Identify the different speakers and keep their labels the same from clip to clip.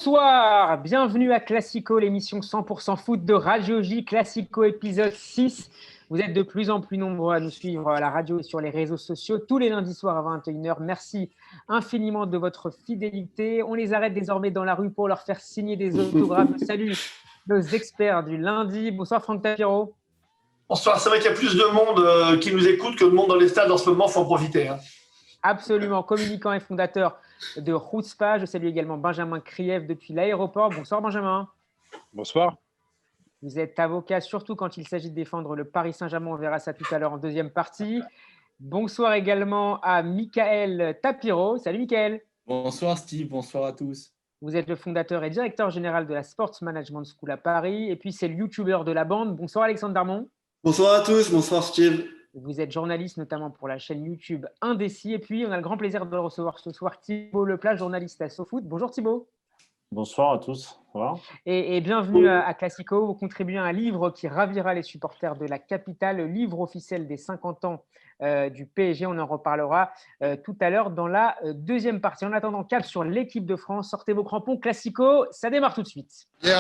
Speaker 1: Bonsoir, bienvenue à Classico, l'émission 100% foot de Radio J, Classico épisode 6. Vous êtes de plus en plus nombreux à nous suivre à la radio et sur les réseaux sociaux tous les lundis soirs à 21h. Merci infiniment de votre fidélité. On les arrête désormais dans la rue pour leur faire signer des autographes. Salut nos experts du lundi. Bonsoir Franck Tapiro.
Speaker 2: Bonsoir, c'est vrai qu'il y a plus de monde qui nous écoute que de monde dans les stades en ce moment, il faut en profiter.
Speaker 1: Absolument, communicant et fondateur de Routspa. Je salue également Benjamin Krief depuis l'aéroport. Bonsoir Benjamin.
Speaker 3: Bonsoir.
Speaker 1: Vous êtes avocat, surtout quand il s'agit de défendre le Paris Saint-Germain. On verra ça tout à l'heure en deuxième partie. Bonsoir également à Michael Tapiro. Salut Michael.
Speaker 4: Bonsoir Steve, bonsoir à tous.
Speaker 1: Vous êtes le fondateur et directeur général de la Sports Management School à Paris. Et puis c'est le youtubeur de la bande. Bonsoir Alexandre Darmon.
Speaker 5: Bonsoir à tous, bonsoir Steve.
Speaker 1: Vous êtes journaliste notamment pour la chaîne YouTube Indécis. Et puis on a le grand plaisir de recevoir ce soir Thibaut Leplat, journaliste à SoFoot. Bonjour Thibaut.
Speaker 3: Bonsoir à tous. Ça va ?
Speaker 1: Et bienvenue à Classico. Vous contribuez à un livre qui ravira les supporters de la capitale, le livre officiel des 50 ans du PSG. On en reparlera tout à l'heure dans la deuxième partie. En attendant, cap sur l'équipe de France. Sortez vos crampons. Classico, ça démarre tout de suite.
Speaker 6: Oui,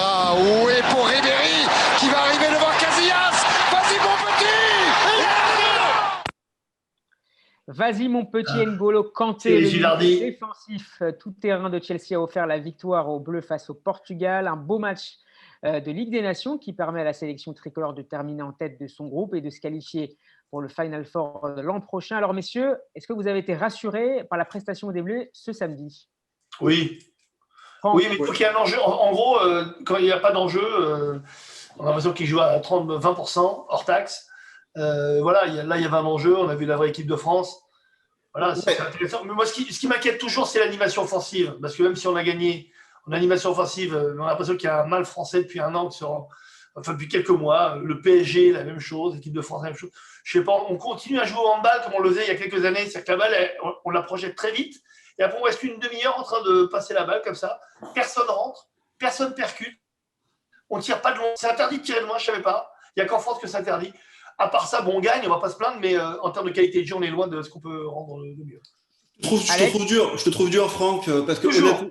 Speaker 6: pour Ribéry qui va arriver devant Casillas. Vas-y mon petit.
Speaker 1: Vas-y mon petit N'Golo Kanté,
Speaker 2: le
Speaker 1: défensif tout-terrain de Chelsea a offert la victoire aux Bleus face au Portugal. Un beau match de Ligue des Nations qui permet à la sélection tricolore de terminer en tête de son groupe et de se qualifier pour le Final Four de l'an prochain. Alors messieurs, est-ce que vous avez été rassurés par la prestation des Bleus ce samedi ?
Speaker 2: Oui.
Speaker 1: Franck,
Speaker 2: Oui, mais il faut qu'il y ait un enjeu. En gros, quand il n'y a pas d'enjeu, on a l'impression qu'ils jouent à 30-20% hors taxe. Voilà, là, il y avait un enjeu. On a vu la vraie équipe de France. Voilà, c'est intéressant. Mais moi, ce qui m'inquiète toujours, c'est l'animation offensive. Parce que même si on a gagné en animation offensive, on a l'impression qu'il y a un mal français depuis un an, depuis quelques mois. Le PSG, la même chose. L'équipe de France, la même chose. Je sais pas, on continue à jouer au handball comme on le faisait il y a quelques années. C'est-à-dire que la balle, on la projette très vite. Et après, on reste une demi-heure en train de passer la balle comme ça. Personne rentre, personne percute. On ne tire pas de loin. C'est interdit de tirer de loin, je ne savais pas. Il n'y a qu'en France que c'est interdit. À part ça, bon, on gagne, on ne va pas se plaindre, mais en termes de qualité de jeu, on est loin de ce qu'on peut rendre de mieux.
Speaker 5: Je te trouve dur, Franck, parce que
Speaker 2: toujours.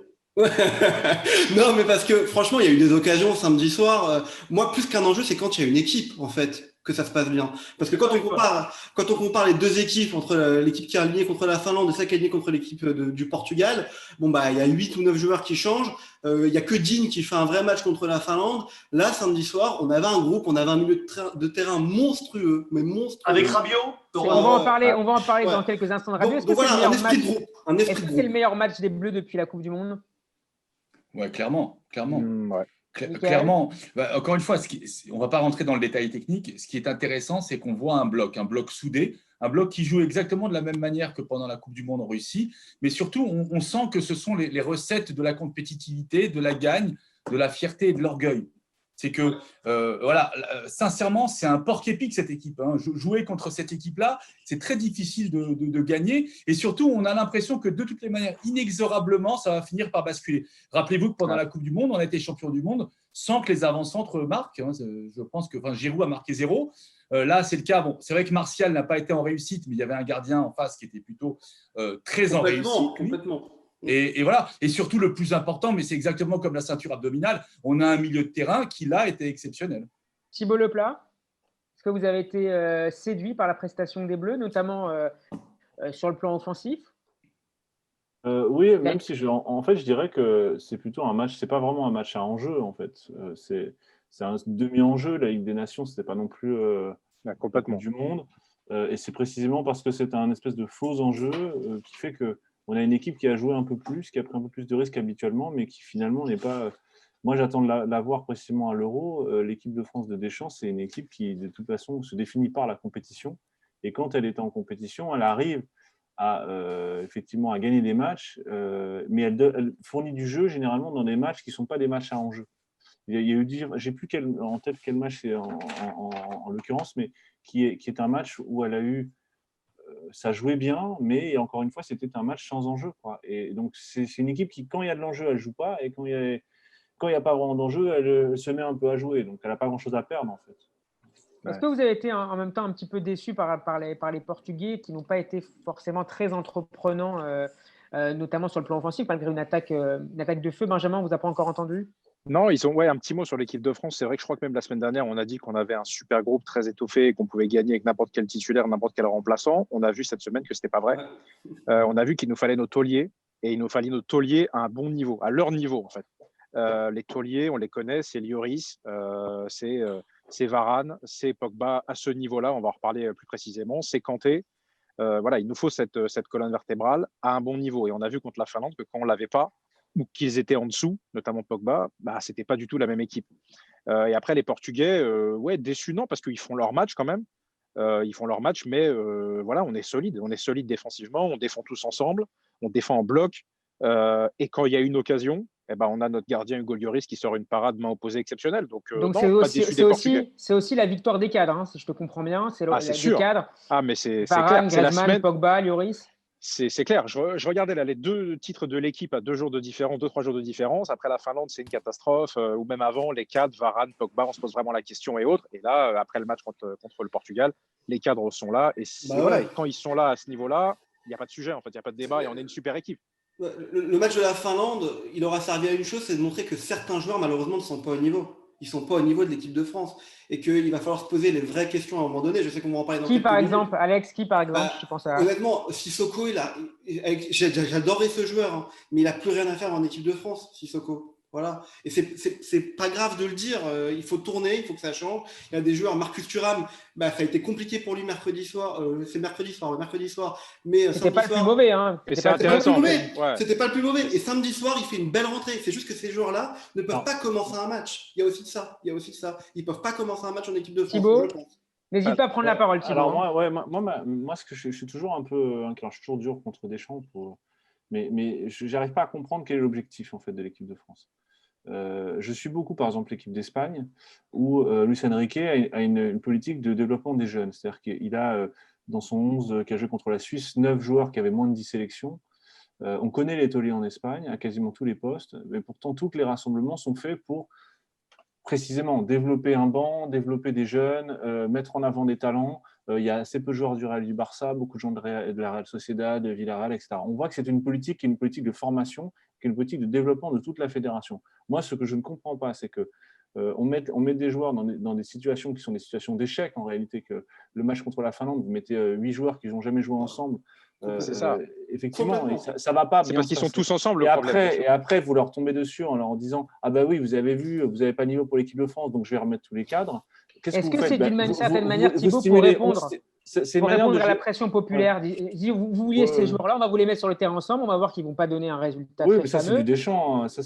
Speaker 5: Non, mais parce que franchement, il y a eu des occasions samedi soir. Moi, plus qu'un enjeu, c'est quand il y a une équipe, en fait, que ça se passe bien. Parce que quand on compare les deux équipes, entre l'équipe qui a aligné contre la Finlande et celle qui a aligné contre l'équipe du Portugal, bon, bah, il y a 8 ou 9 joueurs qui changent. Il y a que Digne qui fait un vrai match contre la Finlande. Là, samedi soir, on avait un groupe, on avait un milieu de terrain monstrueux, mais monstrueux.
Speaker 2: Avec Rabiot.
Speaker 1: On va en parler dans quelques instants de Rabiot. Est-ce que
Speaker 5: voilà, un esprit de groupe.
Speaker 1: Est-ce que c'est le meilleur match des Bleus depuis la Coupe du Monde ?
Speaker 4: Ouais, clairement.
Speaker 3: Ouais.
Speaker 4: Clairement. Encore une fois, on ne va pas rentrer dans le détail technique. Ce qui est intéressant, c'est qu'on voit un bloc soudé, un bloc qui joue exactement de la même manière que pendant la Coupe du Monde en Russie. Mais surtout, on sent que ce sont les recettes de la compétitivité, de la gagne, de la fierté et de l'orgueil. C'est que, sincèrement, c'est un porc-épic cette équipe. Jouer contre cette équipe-là, c'est très difficile de gagner. Et surtout, on a l'impression que de toutes les manières, inexorablement, ça va finir par basculer. Rappelez-vous que pendant la Coupe du Monde, on a été champion du monde sans que les avant-centres marquent. Je pense que Giroud a marqué 0. Là, c'est le cas. Bon, c'est vrai que Martial n'a pas été en réussite, mais il y avait un gardien en face qui était plutôt très en réussite.
Speaker 5: Complètement.
Speaker 4: Et voilà. Et surtout, le plus important, mais c'est exactement comme la ceinture abdominale, on a un milieu de terrain qui, là, était exceptionnel.
Speaker 1: Thibaut Leplat, est-ce que vous avez été séduit par la prestation des Bleus, notamment sur le plan offensif ?
Speaker 3: Oui, même si en fait, je dirais que c'est plutôt un match, c'est pas vraiment un match à enjeu, en fait. C'est un demi-enjeu. La Ligue des Nations, c'était pas non plus complètement du monde. Et c'est précisément parce que c'est un espèce de faux enjeu qui fait que on a une équipe qui a joué un peu plus, qui a pris un peu plus de risques habituellement, mais qui finalement n'est pas. Moi, j'attends de la voir précisément à l'Euro. L'équipe de France de Deschamps, c'est une équipe qui, de toute façon, se définit par la compétition. Et quand elle est en compétition, elle arrive effectivement à gagner des matchs, mais elle fournit du jeu généralement dans des matchs qui ne sont pas des matchs à enjeu. Il y a eu, j'ai plus en tête quel match c'est en l'occurrence, mais qui est un match où elle a eu. Ça jouait bien, mais encore une fois, c'était un match sans enjeu, quoi. Et donc, c'est une équipe qui, quand il y a de l'enjeu, elle ne joue pas, et quand il n'y a pas vraiment d'enjeu, elle se met un peu à jouer. Donc, elle n'a pas grand-chose à perdre, en fait.
Speaker 1: Est-ce que vous avez été en même temps un petit peu déçu par les Portugais qui n'ont pas été forcément très entreprenants notamment sur le plan offensif, malgré une attaque de feu. Benjamin, on vous a pas encore entendu?
Speaker 7: Non, ils ont un petit mot sur l'équipe de France. C'est vrai que je crois que même la semaine dernière, on a dit qu'on avait un super groupe très étoffé et qu'on pouvait gagner avec n'importe quel titulaire, n'importe quel remplaçant. On a vu cette semaine que ce n'était pas vrai. On a vu qu'il nous fallait nos tauliers et il nous fallait nos tauliers à un bon niveau, à leur niveau en fait. Les tauliers, on les connaît, c'est Lloris, c'est Varane, c'est Pogba à ce niveau-là. On va en reparler plus précisément. C'est Kanté. Il nous faut cette colonne vertébrale à un bon niveau. Et on a vu contre la Finlande que quand on ne l'avait pas, ou qu'ils étaient en dessous, notamment Pogba, ce n'était pas du tout la même équipe. Et après, les Portugais, déçus, non, parce qu'ils font leur match quand même. Ils font leur match, mais on est solide. On est solide défensivement, on défend tous ensemble, on défend en bloc. Et quand il y a une occasion, on a notre gardien Hugo Lloris qui sort une parade main opposée exceptionnelle. Donc
Speaker 1: c'est aussi la victoire des cadres, hein, si je te comprends bien. C'est
Speaker 7: des cadres. Ah, mais c'est
Speaker 1: Varane,
Speaker 7: clair.
Speaker 1: Griezmann, semaine... Pogba, Lloris.
Speaker 7: C'est clair. Je regardais là les 2 titres de l'équipe à 2 jours de différence, 2-3 jours de différence. Après la Finlande, c'est une catastrophe. Ou même avant, les cadres, Varane, Pogba, on se pose vraiment la question et autres. Et là, après le match contre le Portugal, les cadres sont là. Et quand ils sont là à ce niveau-là, il n'y a pas de sujet, en fait. Il n'y a pas de débat et on est une super équipe.
Speaker 5: Le match de la Finlande, il aura servi à une chose, c'est de montrer que certains joueurs, malheureusement, ne sont pas au niveau. Ils ne sont pas au niveau de l'équipe de France. Et qu'il va falloir se poser les vraies questions à un moment donné. Je sais qu'on va en parler dans
Speaker 1: quelques minutes. Alex, qui par exemple je pense à...
Speaker 5: Honnêtement, Sissoko, j'adorais ce joueur, hein, mais il n'a plus rien à faire en équipe de France, Sissoko. Voilà. Et c'est pas grave de le dire. Il faut tourner, il faut que ça change. Il y a des joueurs, Marcus Thuram, ça a été compliqué pour lui mercredi soir. C'est mercredi soir. Mais
Speaker 1: c'était pas le plus mauvais. Hein.
Speaker 5: C'était pas le plus mauvais. Et samedi soir, il fait une belle rentrée. C'est juste que ces joueurs-là ne peuvent pas commencer un match. Il y a aussi de ça. Ils peuvent pas commencer un match en équipe de France.
Speaker 1: Thibaut, n'hésite pas à prendre la parole, Thibaut.
Speaker 3: Alors moi, ce que je suis toujours un peu, je suis toujours dur contre Deschamps, mais je n'arrive pas à comprendre quel est l'objectif en fait de l'équipe de France. Je suis beaucoup, par exemple, l'équipe d'Espagne, où Luis Enrique a une politique de développement des jeunes. C'est-à-dire qu'il a, dans son 11 qui a joué contre la Suisse, 9 joueurs qui avaient moins de 10 sélections. On connaît les tauliers en Espagne, à quasiment tous les postes, mais pourtant, tous les rassemblements sont faits pour précisément développer un banc, développer des jeunes, mettre en avant des talents. Il y a assez peu de joueurs du Real et du Barça, beaucoup de gens de la Real Sociedad, de Villarreal, etc. On voit que c'est une politique qui est une politique de formation, qui est une politique de développement de toute la fédération. Moi, ce que je ne comprends pas, c'est que on met des joueurs dans des situations qui sont des situations d'échec, en réalité, que le match contre la Finlande, vous mettez 8 joueurs qui n'ont jamais joué ensemble.
Speaker 7: C'est ça.
Speaker 3: Effectivement, ça va pas.
Speaker 7: C'est parce qu'ils sont tous ensemble.
Speaker 3: Et après, vous leur tombez dessus en leur disant « Ah bah oui, vous avez vu, vous n'avez pas de niveau pour l'équipe de France, donc je vais remettre tous les cadres. »
Speaker 1: Est-ce que c'est d'une certaine manière, Thibaut, pour répondre à la pression populaire, vous vouliez ces joueurs-là, on va vous les mettre sur le terrain ensemble, on va voir qu'ils ne vont pas donner un résultat très fameux.
Speaker 3: Ça c'est du Deschamps. Ça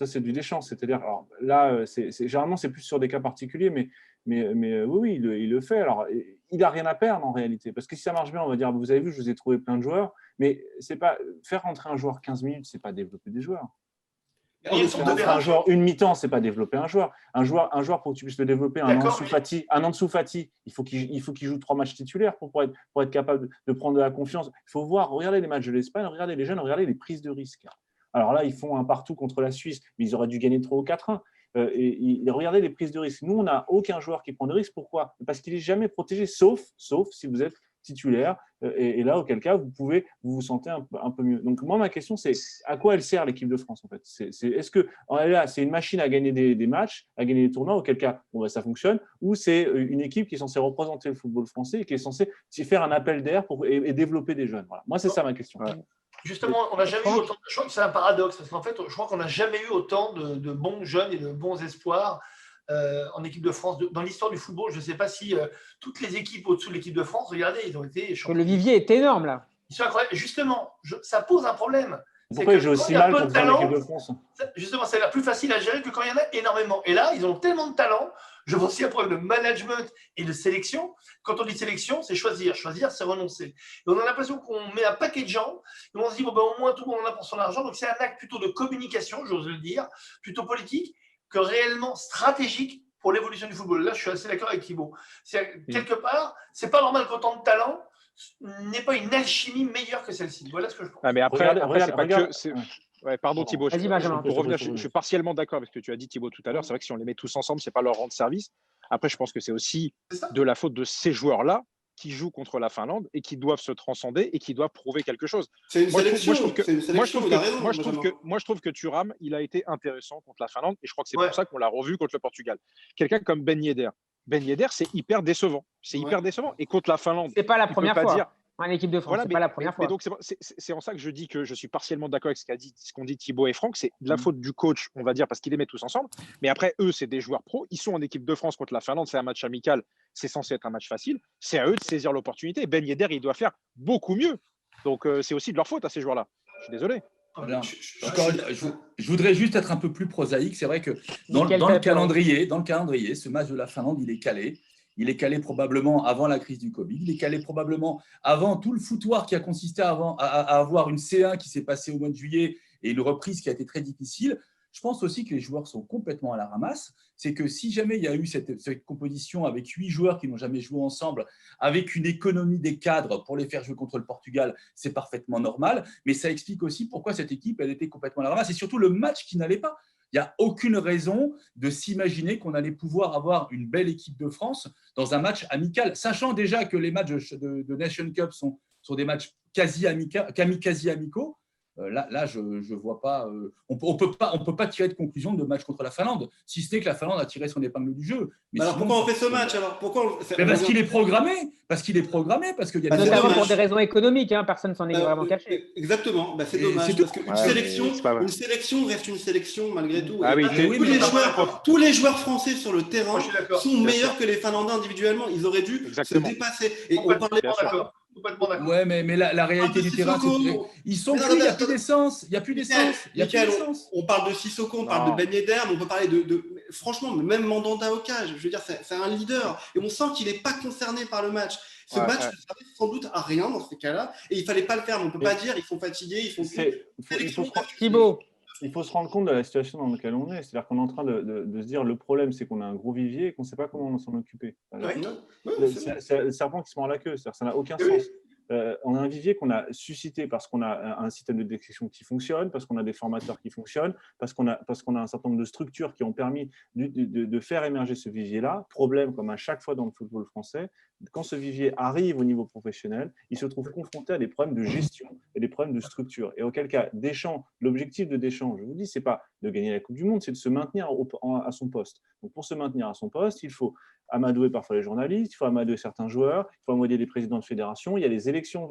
Speaker 3: c'est du Deschamps. C'est-à-dire, alors là, généralement c'est plus sur des cas particuliers, mais oui, il le fait. Alors, il n'a rien à perdre en réalité, parce que si ça marche bien, on va dire, vous avez vu, je vous ai trouvé plein de joueurs, mais c'est pas faire rentrer un joueur 15 minutes, c'est pas développer des joueurs. Un joueur une mi-temps, c'est pas développer un joueur. Un joueur pour que tu puisses le développer, un Ansu Fati, il faut qu'il joue 3 matchs titulaires pour être capable de prendre de la confiance. Il faut regarder les matchs de l'Espagne, regarder les jeunes, regarder les prises de risque. Alors là, ils font un partout contre la Suisse, mais ils auraient dû gagner 3 ou 4-1. Regardez les prises de risque. Nous, on n'a aucun joueur qui prend de risque. Pourquoi ? Parce qu'il n'est jamais protégé, sauf si vous êtes titulaire. Et là, auquel cas, vous vous sentez un peu mieux. Donc, moi, ma question, c'est à quoi elle sert l'équipe de France, en fait ? Est-ce que là, c'est une machine à gagner des matchs, à gagner des tournois, auquel cas, ça fonctionne, ou c'est une équipe qui est censée représenter le football français et qui est censée faire un appel d'air et développer des jeunes. Voilà. Moi, c'est ça ma question.
Speaker 2: Ouais. Justement, on n'a jamais eu autant. Je crois que c'est un paradoxe, parce qu'en fait, je crois qu'on n'a jamais eu autant de bons jeunes et de bons espoirs en équipe de France. Dans l'histoire du football, je ne sais pas si toutes les équipes au-dessous de l'équipe de France, regardez, ils ont été champions.
Speaker 1: Le vivier est énorme, là.
Speaker 2: Ils sont incroyables. Justement, ça pose un problème.
Speaker 3: Pourquoi ils jouent aussi mal contre l'équipe de France ?
Speaker 2: Justement, c'est la plus facile à gérer que quand il y en a énormément. Et là, ils ont tellement de talent. Je vois aussi un problème de management et de sélection. Quand on dit sélection, c'est choisir. Choisir, c'est renoncer. Et on a l'impression qu'on met un paquet de gens et on se dit, au moins, tout le monde en a pour son argent. Donc, c'est un acte plutôt de communication, j'ose le dire, plutôt politique, que réellement stratégique pour l'évolution du football. Là, je suis assez d'accord avec Thibaut. Quelque part, c'est pas normal qu'autant de talent n'ait pas une alchimie meilleure que celle-ci. Voilà ce que je pense.
Speaker 7: Ah, mais après, c'est pas que… Ouais, pardon Thibaut, pour revenir, je suis partiellement d'accord avec ce que tu as dit Thibaut tout à l'heure. C'est vrai que si on les met tous ensemble, c'est pas leur rendre service. Après, je pense que c'est aussi de la faute de ces joueurs-là qui jouent contre la Finlande et qui doivent se transcender et qui doivent prouver quelque chose.
Speaker 5: C'est une sélection.
Speaker 7: Moi, je trouve que Thuram, il a été intéressant contre la Finlande et je crois que c'est pour ça qu'on l'a revu contre le Portugal. Quelqu'un comme Ben Yedder. Ben Yedder, c'est hyper décevant. Et contre la Finlande,
Speaker 1: c'est pas la première fois. En équipe de France, c'est pas la première fois.
Speaker 7: Donc c'est en ça que je dis que je suis partiellement d'accord avec ce qu'ont dit Thibaut et Franck. C'est de la faute du coach, on va dire, parce qu'ils les mettent tous ensemble. Mais après, eux, c'est des joueurs pros. Ils sont en équipe de France contre la Finlande. C'est un match amical. C'est censé être un match facile. C'est à eux de saisir l'opportunité. Ben Yedder, il doit faire beaucoup mieux. Donc c'est aussi de leur faute à ces joueurs-là. Je suis désolé.
Speaker 4: Voilà. Je voudrais juste être un peu plus prosaïque. C'est vrai que dans le calendrier, ce match de la Finlande, il est calé. Il est calé probablement avant la crise du Covid. Il est calé probablement avant tout le foutoir qui a consisté à avoir une C1 qui s'est passée au mois de juillet et une reprise qui a été très difficile. Je pense aussi que les joueurs sont complètement à la ramasse. C'est que si jamais il y a eu cette composition avec 8 joueurs qui n'ont jamais joué ensemble, avec une économie des cadres pour les faire jouer contre le Portugal, c'est parfaitement normal. Mais ça explique aussi pourquoi cette équipe elle était complètement à la ramasse. Et surtout le match qui n'allait pas. Il n'y a aucune raison de s'imaginer qu'on allait pouvoir avoir une belle équipe de France dans un match amical, sachant déjà que les matchs de Nation Cup sont des matchs quasi amicaux. Là, je vois pas. On peut pas tirer de conclusion de match contre la Finlande, si ce n'est que la Finlande a tiré son épingle du jeu.
Speaker 5: Mais alors pourquoi on fait ce match alors
Speaker 4: parce qu'il est programmé. Parce qu'il y a
Speaker 1: notamment pour des raisons économiques. Personne s'en est vraiment caché.
Speaker 5: Exactement. C'est dommage parce qu'une sélection reste une sélection malgré tout. Tous les joueurs français sur le terrain sont meilleurs que les Finlandais individuellement. Ils auraient dû se dépasser. Et on parlait
Speaker 2: complètement d'accord.
Speaker 4: Ouais, mais la réalité du terrain, ils sont plus, il n'y a plus d'essence.
Speaker 5: On parle de Sissoko, on parle de Ben Yedder, mais on peut parler de franchement, même Mandanda au cage. Je veux dire, c'est un leader. Et on sent qu'il n'est pas concerné par le match. Ce match ne servait sans doute à rien dans ces cas-là. Et il ne fallait pas le faire. On ne peut pas dire ils sont fatigués, ils font
Speaker 1: Thibaut.
Speaker 3: Il faut se rendre compte de la situation dans laquelle on est. C'est-à-dire qu'on est en train de se dire le problème, c'est qu'on a un gros vivier et qu'on ne sait pas comment s'en occuper. C'est le serpent qui se mord la queue. Ça n'a aucun sens. On a un vivier qu'on a suscité parce qu'on a un système de détection qui fonctionne, parce qu'on a des formateurs qui fonctionnent, parce qu'on a un certain nombre de structures qui ont permis de faire émerger ce vivier-là. Problème, comme à chaque fois dans le football français, quand ce vivier arrive au niveau professionnel, il se trouve confronté à des problèmes de gestion et des problèmes de structure. Et auquel cas, Deschamps, l'objectif de Deschamps, je vous dis, ce n'est pas de gagner la Coupe du Monde, c'est de se maintenir à son poste. Donc pour se maintenir à son poste, il faut amadouer parfois les journalistes, il faut amadouer certains joueurs, il faut amadouer les présidents de fédération. Il y a les élections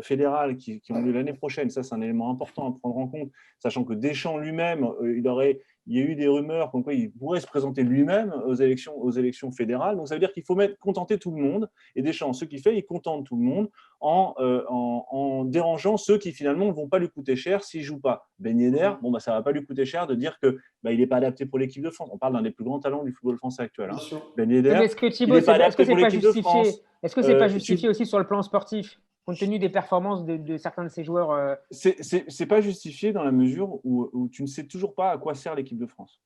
Speaker 3: fédérales qui ont lieu l'année prochaine. Ça, c'est un élément important à prendre en compte, sachant que Deschamps lui-même, il y a eu des rumeurs comme quoi il pourrait se présenter lui-même aux élections fédérales. Donc ça veut dire qu'il faut contenter tout le monde. Et Deschamps, ce qu'il fait, il contente tout le monde en dérangeant ceux qui finalement ne vont pas lui coûter cher s'il ne joue pas. Ben Yedder, ça ne va pas lui coûter cher de dire qu'il n'est pas adapté pour l'équipe de France. On parle d'un des plus grands talents du football français actuel. Ben Yedder,
Speaker 1: est-ce que Thibaut,
Speaker 3: il n'est pas adapté pour l'équipe de France.
Speaker 1: Est-ce que ce n'est pas justifié aussi sur le plan sportif, compte tenu des performances de certains de ces joueurs
Speaker 3: C'est pas justifié dans la mesure où tu ne sais toujours pas à quoi sert l'équipe de France.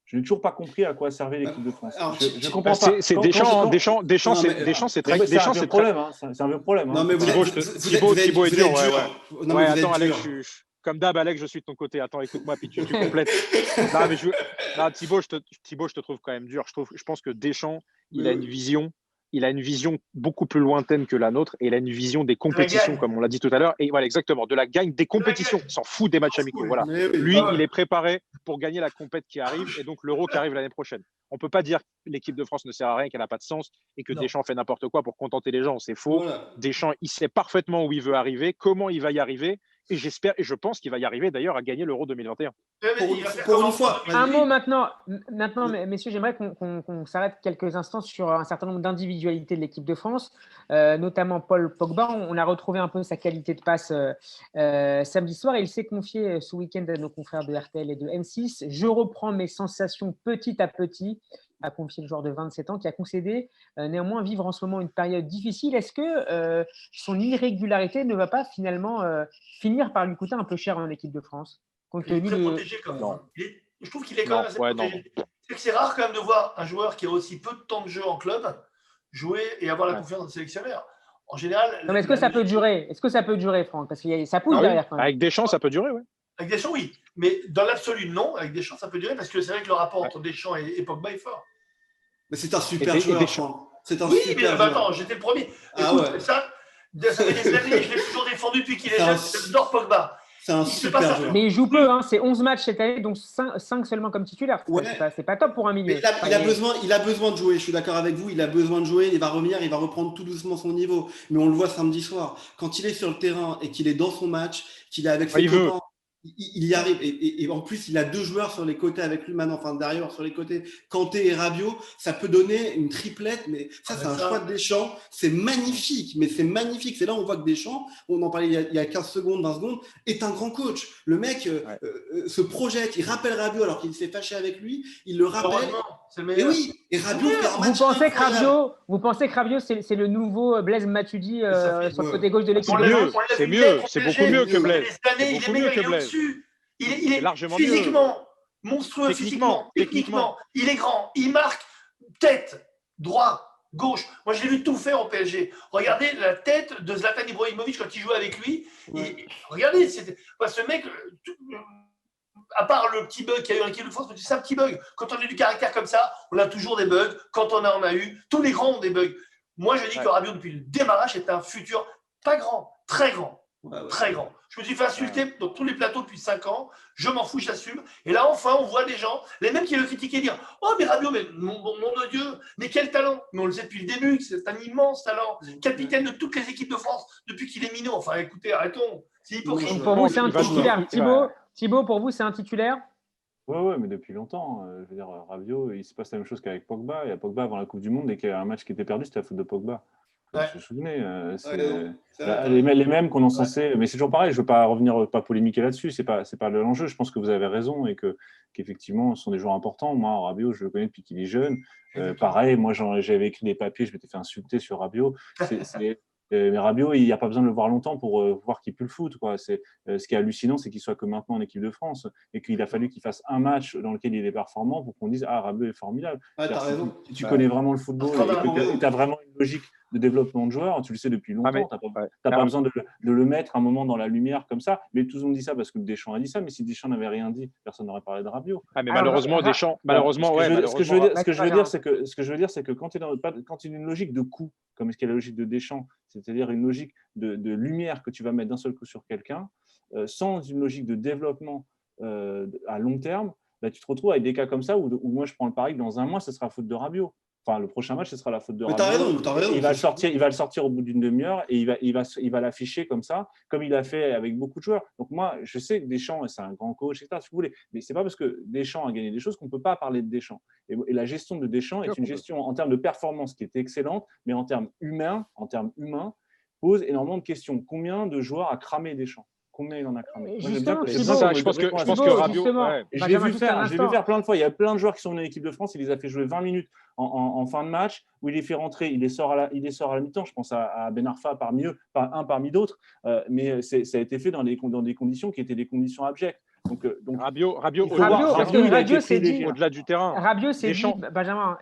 Speaker 3: Je n'ai toujours pas compris à quoi servait l'équipe de France. Je comprends pas.
Speaker 7: C'est Deschamps, c'est très.
Speaker 3: Deschamps, c'est un problème. C'est un vieux problème.
Speaker 7: Non, mais Thibaut est dur. Ouais, attends, Alex, comme d'hab, Alex, je suis de ton côté. Attends, écoute-moi, puis tu complètes. Thibaut, je te trouve quand même dur. Je pense que Deschamps, il a une vision beaucoup plus lointaine que la nôtre et il a une vision des compétitions, comme on l'a dit tout à l'heure. Et voilà, exactement, de la gagne des compétitions. Il s'en fout des matchs amicaux. Voilà. Lui, il est préparé pour gagner la compète qui arrive et donc l'Euro qui arrive l'année prochaine. On ne peut pas dire que l'équipe de France ne sert à rien, qu'elle n'a pas de sens et que Deschamps fait n'importe quoi pour contenter les gens. C'est faux. Voilà. Deschamps, il sait parfaitement où il veut arriver, comment il va y arriver. Et j'espère et je pense qu'il va y arriver d'ailleurs à gagner l'Euro 2021.
Speaker 5: Pour une fois.
Speaker 1: Un mot maintenant, messieurs, j'aimerais qu'on s'arrête quelques instants sur un certain nombre d'individualités de l'équipe de France, notamment Paul Pogba. On a retrouvé un peu sa qualité de passe samedi soir et il s'est confié ce week-end à nos confrères de RTL et de M6. Je reprends mes sensations petit à petit, a confié le joueur de 27 ans qui a concédé néanmoins vivre en ce moment une période difficile. Est-ce que son irrégularité ne va pas finalement finir par lui coûter un peu cher en équipe de France compte tenu
Speaker 2: très protégé quand même. Je trouve qu'il est quand même assez protégé. C'est rare quand même de voir un joueur qui a aussi peu de temps de jeu en club jouer et avoir la confiance d'un sélectionneur. En général.
Speaker 1: Non, mais est-ce que ça peut durer ? Est-ce que ça peut durer, Franck ? Parce que ça pousse derrière quand même.
Speaker 7: Avec Deschamps, ça peut durer, oui.
Speaker 2: Avec Deschamps, oui. Mais dans l'absolu, non. Avec Deschamps, ça peut durer parce que c'est vrai que le rapport entre Deschamps et Pogba est fort.
Speaker 5: Mais c'est un super joueur. C'est un
Speaker 2: Oui,
Speaker 5: super
Speaker 2: mais
Speaker 5: joueur.
Speaker 2: attends, j'étais le premier.
Speaker 5: Ah
Speaker 2: Écoute,
Speaker 5: ouais.
Speaker 2: ça fait des années, je l'ai toujours défendu depuis qu'il est jeune. J'adore Pogba.
Speaker 5: C'est un
Speaker 2: Il se
Speaker 5: super
Speaker 2: passe
Speaker 5: joueur.
Speaker 1: Mais il joue peu, hein. C'est 11 matchs cette année, donc 5 seulement comme titulaire.
Speaker 5: Ouais.
Speaker 1: C'est pas top pour un milieu.
Speaker 5: Mais il a besoin de jouer, je suis d'accord avec vous, il a besoin de jouer, il va revenir, il va reprendre tout doucement son niveau. Mais on le voit samedi soir, quand il est sur le terrain et qu'il est dans son match, qu'il est avec ses copains, il y arrive. Et en plus, il a 2 joueurs sur les côtés avec lui maintenant, enfin derrière, sur les côtés, Kanté et Rabiot. Ça peut donner une triplette, mais ça, c'est un choix de Deschamps. C'est magnifique, mais c'est magnifique. C'est là où on voit que Deschamps, on en parlait il y a 15 secondes, 20 secondes, est un grand coach. Le mec se projette, il rappelle Rabiot alors qu'il s'est fâché avec lui, il le rappelle.
Speaker 2: C'est le meilleur.
Speaker 5: Et oui, et Rabiot fait un match
Speaker 1: Vous pensez que Rabiot, c'est le nouveau Blaise Matuidi sur le côté gauche de l'équipe?
Speaker 7: C'est mieux, c'est beaucoup mieux que Blaise. C'est beaucoup mieux que Blaise.
Speaker 2: Il est
Speaker 7: largement
Speaker 2: physiquement monstrueux, techniquement, il est grand, il marque tête, droit, gauche. Moi, je l'ai vu tout faire au PSG. Regardez la tête de Zlatan Ibrahimovic quand il jouait avec lui. Et regardez, ce mec, à part le petit bug qu'il y a eu en équipe de France, c'est un petit bug. Quand on a du caractère comme ça, on a toujours des bugs. Quand on en a eu, tous les grands ont des bugs. Moi, je dis que Rabiot, depuis le démarrage, est un futur pas grand, très grand. Très grand. Je me suis fait insulter dans tous les plateaux depuis 5 ans. Je m'en fous, j'assume. Et là, enfin, on voit des gens, les mêmes qui le critiquaient, dire « Oh, mais Rabiot, mais mon Dieu, mais quel talent !» Mais on le sait depuis le début, que c'est un immense talent. Capitaine de toutes les équipes de France depuis qu'il est minot. Enfin, écoutez, arrêtons. C'est hypocrite.
Speaker 1: Pour vous, c'est un titulaire. Thibaut, pour vous, c'est un titulaire?
Speaker 3: Ouais, mais depuis longtemps. Je veux dire, Rabiot, il se passe la même chose qu'avec Pogba. Et à Pogba, avant la Coupe du Monde, dès qu'il y a un match qui était perdu, c'était la faute de Pogba. Vous vous souvenez, les mêmes qu'on est censé. Mais c'est toujours pareil, je ne veux pas revenir, pas polémiquer là-dessus, c'est pas l'enjeu. Je pense que vous avez raison et qu'effectivement, ce sont des joueurs importants. Moi, Rabiot, je le connais depuis qu'il est jeune. Pareil, moi, j'avais écrit des papiers, je m'étais fait insulter sur Rabiot. Mais Rabiot, il n'y a pas besoin de le voir longtemps pour voir qu'il peut le foot, quoi. Ce qui est hallucinant, c'est qu'il soit que maintenant en équipe de France et qu'il a fallu qu'il fasse un match dans lequel il est performant pour qu'on dise « Ah, Rabiot est formidable ». Si tu connais vraiment le football et que tu as vraiment une logique de développement de joueurs, tu le sais depuis longtemps, tu n'as pas besoin de le mettre un moment dans la lumière comme ça. Mais tout le monde dit ça parce que Deschamps a dit ça, mais si Deschamps n'avait rien dit, personne n'aurait parlé de Rabiot.
Speaker 7: Mais malheureusement, Deschamps,
Speaker 3: ce que je veux dire, c'est que quand tu es dans une logique de coup, comme ce qu'est la logique de Deschamps, c'est-à-dire une logique de lumière que tu vas mettre d'un seul coup sur quelqu'un, sans une logique de développement à long terme, tu te retrouves avec des cas comme ça où moi je prends le pari que dans un mois, ce sera faute de Rabiot. Enfin, le prochain match, ce sera la faute de Rabiot.
Speaker 5: T'as raison.
Speaker 3: Il va le sortir au bout d'une demi-heure et il va l'afficher comme ça, comme il a fait avec beaucoup de joueurs. Donc moi, je sais que Deschamps, c'est un grand coach, etc., si vous voulez. Mais c'est pas parce que Deschamps a gagné des choses qu'on ne peut pas parler de Deschamps. Et la gestion de Deschamps est une gestion en termes de performance qui est excellente, mais en termes humains, pose énormément de questions. Combien de joueurs a cramé Deschamps? Combien il en a cramé?
Speaker 7: Je pense que Rabiot.
Speaker 3: Je l'ai vu faire plein de fois. Il y a plein de joueurs qui sont venus en équipe de France. Il les a fait jouer 20 minutes en fin de match, où il les fait rentrer. Il les sort à la mi-temps. Je pense à Ben Arfa parmi d'autres. Mais ça a été fait dans des conditions qui étaient des conditions abjectes. Donc
Speaker 7: Rabiot
Speaker 1: s'est dit
Speaker 7: au-delà du terrain.
Speaker 1: Rabiot s'est dit, Benjamin,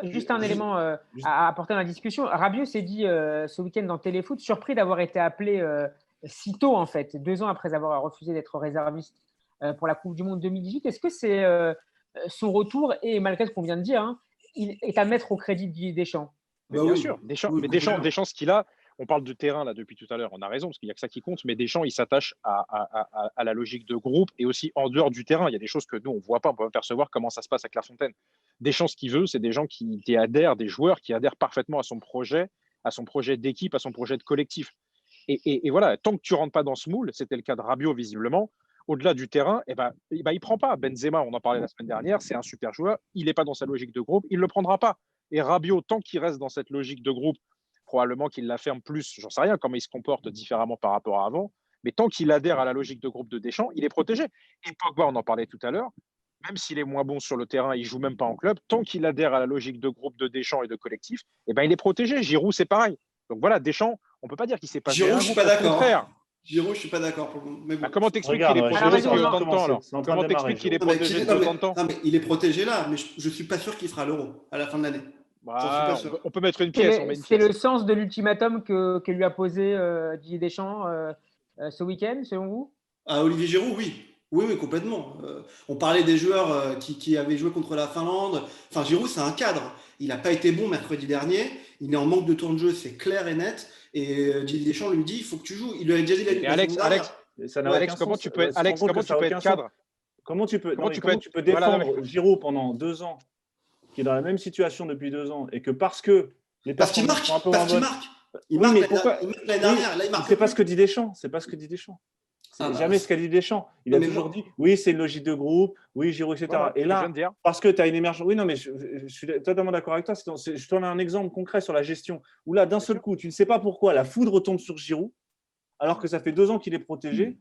Speaker 1: juste un élément à apporter dans la discussion. Rabiot s'est dit ce week-end dans Téléfoot, surpris d'avoir été appelé si tôt, en fait, 2 ans après avoir refusé d'être réserviste pour la Coupe du Monde 2018. Est-ce que c'est son retour, et malgré ce qu'on vient de dire, il est à mettre au crédit de Deschamps?
Speaker 7: Bien sûr, Deschamps, ce qu'il a, on parle de terrain là depuis tout à l'heure, on a raison, parce qu'il n'y a que ça qui compte, mais Deschamps, il s'attache à la logique de groupe et aussi en dehors du terrain. Il y a des choses que nous, on ne voit pas, on peut pas percevoir comment ça se passe à Clairefontaine. Deschamps, ce qu'il veut, c'est des gens qui adhèrent, des joueurs qui adhèrent parfaitement à son projet d'équipe, à son projet de collectif. Et voilà, tant que tu ne rentres pas dans ce moule, c'était le cas de Rabiot visiblement, au-delà du terrain, il ne prend pas. Benzema, on en parlait la semaine dernière, c'est un super joueur, il n'est pas dans sa logique de groupe, il ne le prendra pas. Et Rabiot, tant qu'il reste dans cette logique de groupe, probablement qu'il la ferme plus, j'en sais rien comment il se comporte différemment par rapport à avant, mais tant qu'il adhère à la logique de groupe de Deschamps, il est protégé. Et Pogba, on en parlait tout à l'heure, même s'il est moins bon sur le terrain, il ne joue même pas en club, tant qu'il adhère à la logique de groupe de Deschamps et de collectif, il est protégé. Giroud, c'est pareil. Donc voilà, Deschamps, on ne peut pas dire qu'il s'est pas.
Speaker 5: Giroud, je ne suis pas d'accord. Giroud, je ne suis pas d'accord. Mais bon.
Speaker 7: Comment t'expliques qu'il est protégé depuis autant de temps alors? Comment t'expliques qu'il est protégé depuis autant de temps?
Speaker 5: Il est protégé là, mais je ne suis pas sûr qu'il fera l'Euro à la fin de l'année.
Speaker 7: On peut mettre une pièce.
Speaker 1: C'est le sens de l'ultimatum que lui a posé Didier Deschamps ce week-end, selon vous?
Speaker 5: À Olivier Giroud, oui. Oui, complètement. On parlait des joueurs qui avaient joué contre la Finlande. Enfin, Giroud, c'est un cadre. il n'a pas été bon mercredi dernier. Il est en manque de temps de jeu, c'est clair et net. Et Didier Deschamps lui dit il faut que tu joues. Il lui a déjà dit
Speaker 7: Et Alex, comment tu peux être cadre?
Speaker 3: Comment tu peux défendre Giroud pendant 2 ans, qui est dans la même situation depuis 2 ans, et que parce qu'il
Speaker 5: marque. Il marque l'année dernière. Là, il marque.
Speaker 3: C'est pas ce que dit Deschamps. C'est jamais ce qu'a dit Deschamps. Il a toujours dit oui, c'est une logique de groupe, oui, Giroud, etc.
Speaker 7: Voilà,
Speaker 3: et là, parce que tu as une émergence. Oui, non, mais je suis totalement d'accord avec toi. Je te donne un exemple concret sur la gestion où là, d'un seul coup, tu ne sais pas pourquoi la foudre tombe sur Giroud, alors que ça fait 2 ans qu'il est protégé.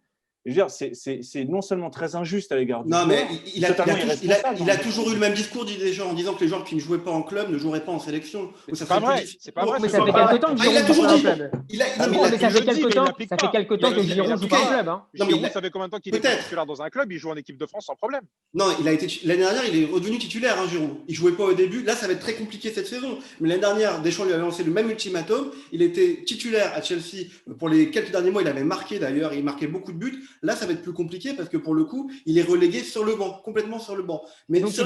Speaker 3: Je veux dire, c'est non seulement très injuste à l'égard du joueur,
Speaker 5: mais il a toujours eu le même discours en disant que les joueurs qui ne jouaient pas en club ne joueraient pas en sélection.
Speaker 7: C'est pas vrai.
Speaker 1: Mais ça fait quelque temps que Giroud joue pas en club. Ça fait quelque temps que Giroud joue pas en club.
Speaker 7: Giroud, ça fait combien de temps qu'il est titulaire dans un club? Il joue en équipe de France sans problème.
Speaker 5: Non, l'année dernière, il est redevenu titulaire, Giroud. Il jouait pas au début. Là, ça va être très compliqué cette saison. Mais l'année dernière, Deschamps lui avait lancé le même ultimatum. Il était titulaire à Chelsea. Pour les quelques derniers mois, il avait marqué d'ailleurs. Il marquait beaucoup de buts. Là, ça va être plus compliqué parce que pour le coup, il est relégué sur le banc, complètement sur le banc. Mais
Speaker 1: donc, tu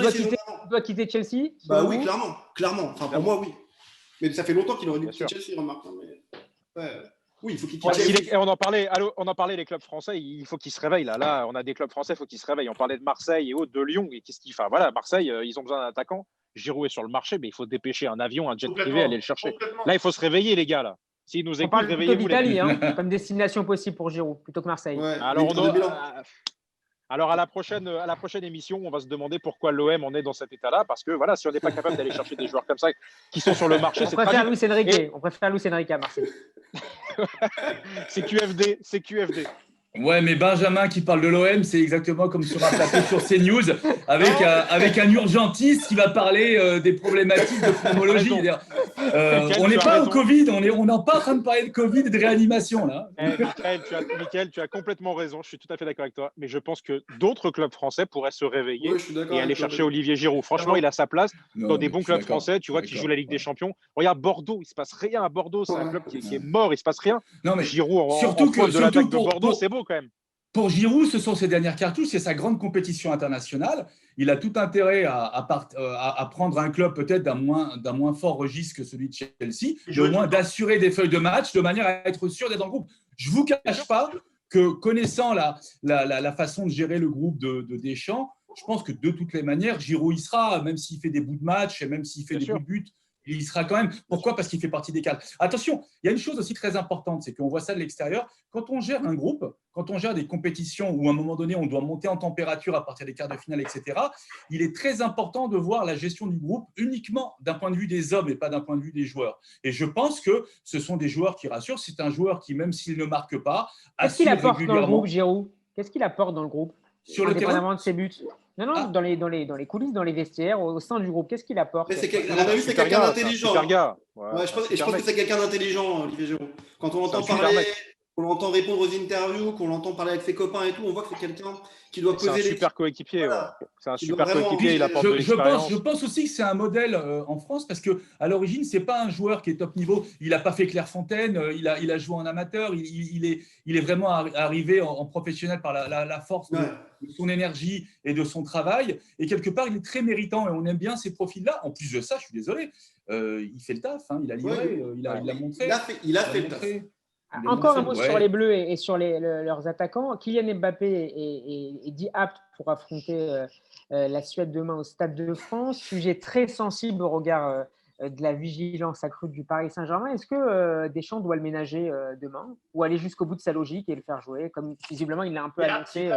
Speaker 1: dois quitter Chelsea?
Speaker 5: Bah oui, clairement. Enfin, pour moi, oui. Mais ça fait longtemps qu'il aurait dû quitter Chelsea, remarque. Oui, il faut qu'il quitte Chelsea.
Speaker 7: On en parlait, les clubs français, il faut qu'ils se réveillent. Là, on a des clubs français, il faut qu'ils se réveillent. On parlait de Marseille et autres, de Lyon. Et qu'est-ce qu'ils font? Voilà, Marseille, ils ont besoin d'un attaquant. Giroud est sur le marché, mais il faut dépêcher un avion, un jet privé, aller le chercher. Là, il faut se réveiller, les gars. Là. S'ils nous écoutent, réveillez-vous.
Speaker 1: L'Italie, comme destination possible pour Giroud, plutôt que Marseille.
Speaker 5: Ouais,
Speaker 7: alors, à la prochaine émission, on va se demander pourquoi l'OM en est dans cet état-là. Parce que voilà, si on n'est pas capable d'aller chercher des joueurs comme ça qui sont sur le marché,
Speaker 1: c'est très bien. On préfère Luis Enrique à Marseille.
Speaker 7: C'est QFD.
Speaker 4: Ouais, mais Benjamin qui parle de l'OM, c'est exactement comme sur un plateau sur CNews avec un urgentiste qui va parler des problématiques de pneumologie. On n'est pas au Covid, on n'est pas en train de parler de Covid et de réanimation là.
Speaker 7: Michael, tu as complètement raison, je suis tout à fait d'accord avec toi, mais je pense que d'autres clubs français pourraient se réveiller et aller chercher Olivier Giroud. Franchement, il a sa place dans des bons clubs français, tu vois, qui jouent la Ligue des Champions. Regarde Bordeaux, il se passe rien à Bordeaux, c'est un club qui est mort, il se passe rien.
Speaker 4: Non, mais
Speaker 7: Giroud de l'attaque de Bordeaux, c'est beau quand même.
Speaker 4: Pour Giroud, ce sont ses dernières cartouches, c'est sa grande compétition internationale. Il a tout intérêt à prendre un club peut-être d'un moins fort registre que celui de Chelsea, au moins d'assurer des feuilles de match de manière à être sûr d'être dans le groupe. Je ne vous cache pas que connaissant la façon de gérer le groupe de Deschamps, je pense que de toutes les manières, Giroud y sera, même s'il fait des bouts de match et même s'il fait des bouts de but. Il y sera quand même. Pourquoi? Parce qu'il fait partie des cadres. Attention, il y a une chose aussi très importante, c'est qu'on voit ça de l'extérieur. Quand on gère un groupe, quand on gère des compétitions où à un moment donné, on doit monter en température à partir des quarts de finale, etc., il est très important de voir la gestion du groupe uniquement d'un point de vue des hommes et pas d'un point de vue des joueurs. Et je pense que ce sont des joueurs qui rassurent. C'est un joueur qui, même s'il ne marque pas,
Speaker 1: qu'est-ce qu'il apporte dans le groupe, Giroud? Qu'est-ce qu'il apporte dans le groupe?
Speaker 4: Sur le terrain
Speaker 1: de ses buts. Non, dans les coulisses, dans les vestiaires, au sein du groupe, qu'est-ce qu'il apporte?
Speaker 5: C'est quelqu'un d'intelligent.
Speaker 7: Super gars.
Speaker 5: Je pense que c'est quelqu'un d'intelligent, Olivier Giroud. Quand on l'entend parler, qu'on l'entend répondre aux interviews, qu'on l'entend parler avec ses copains et tout, on voit que c'est quelqu'un qui doit poser les...
Speaker 7: C'est un super coéquipier. Voilà. C'est un super coéquipier, il apporte de l'expérience.
Speaker 4: Je pense aussi que c'est un modèle en France parce qu'à l'origine, ce n'est pas un joueur qui est top niveau. Il n'a pas fait Clairefontaine, il a joué en amateur, il est vraiment arrivé en professionnel par la force de son énergie et de son travail. Et quelque part, il est très méritant et on aime bien ces profils-là. En plus de ça, je suis désolé, il fait le taf, il a livré, il a montré.
Speaker 5: Il a fait le taf.
Speaker 1: Encore un mot sur les Bleus et sur leurs attaquants. Kylian Mbappé est dit apte pour affronter la Suède demain au Stade de France. Sujet très sensible au regard de la vigilance accrue du Paris Saint-Germain. Est-ce que Deschamps doit le ménager demain ou aller jusqu'au bout de sa logique et le faire jouer comme visiblement il l'a un peu annoncé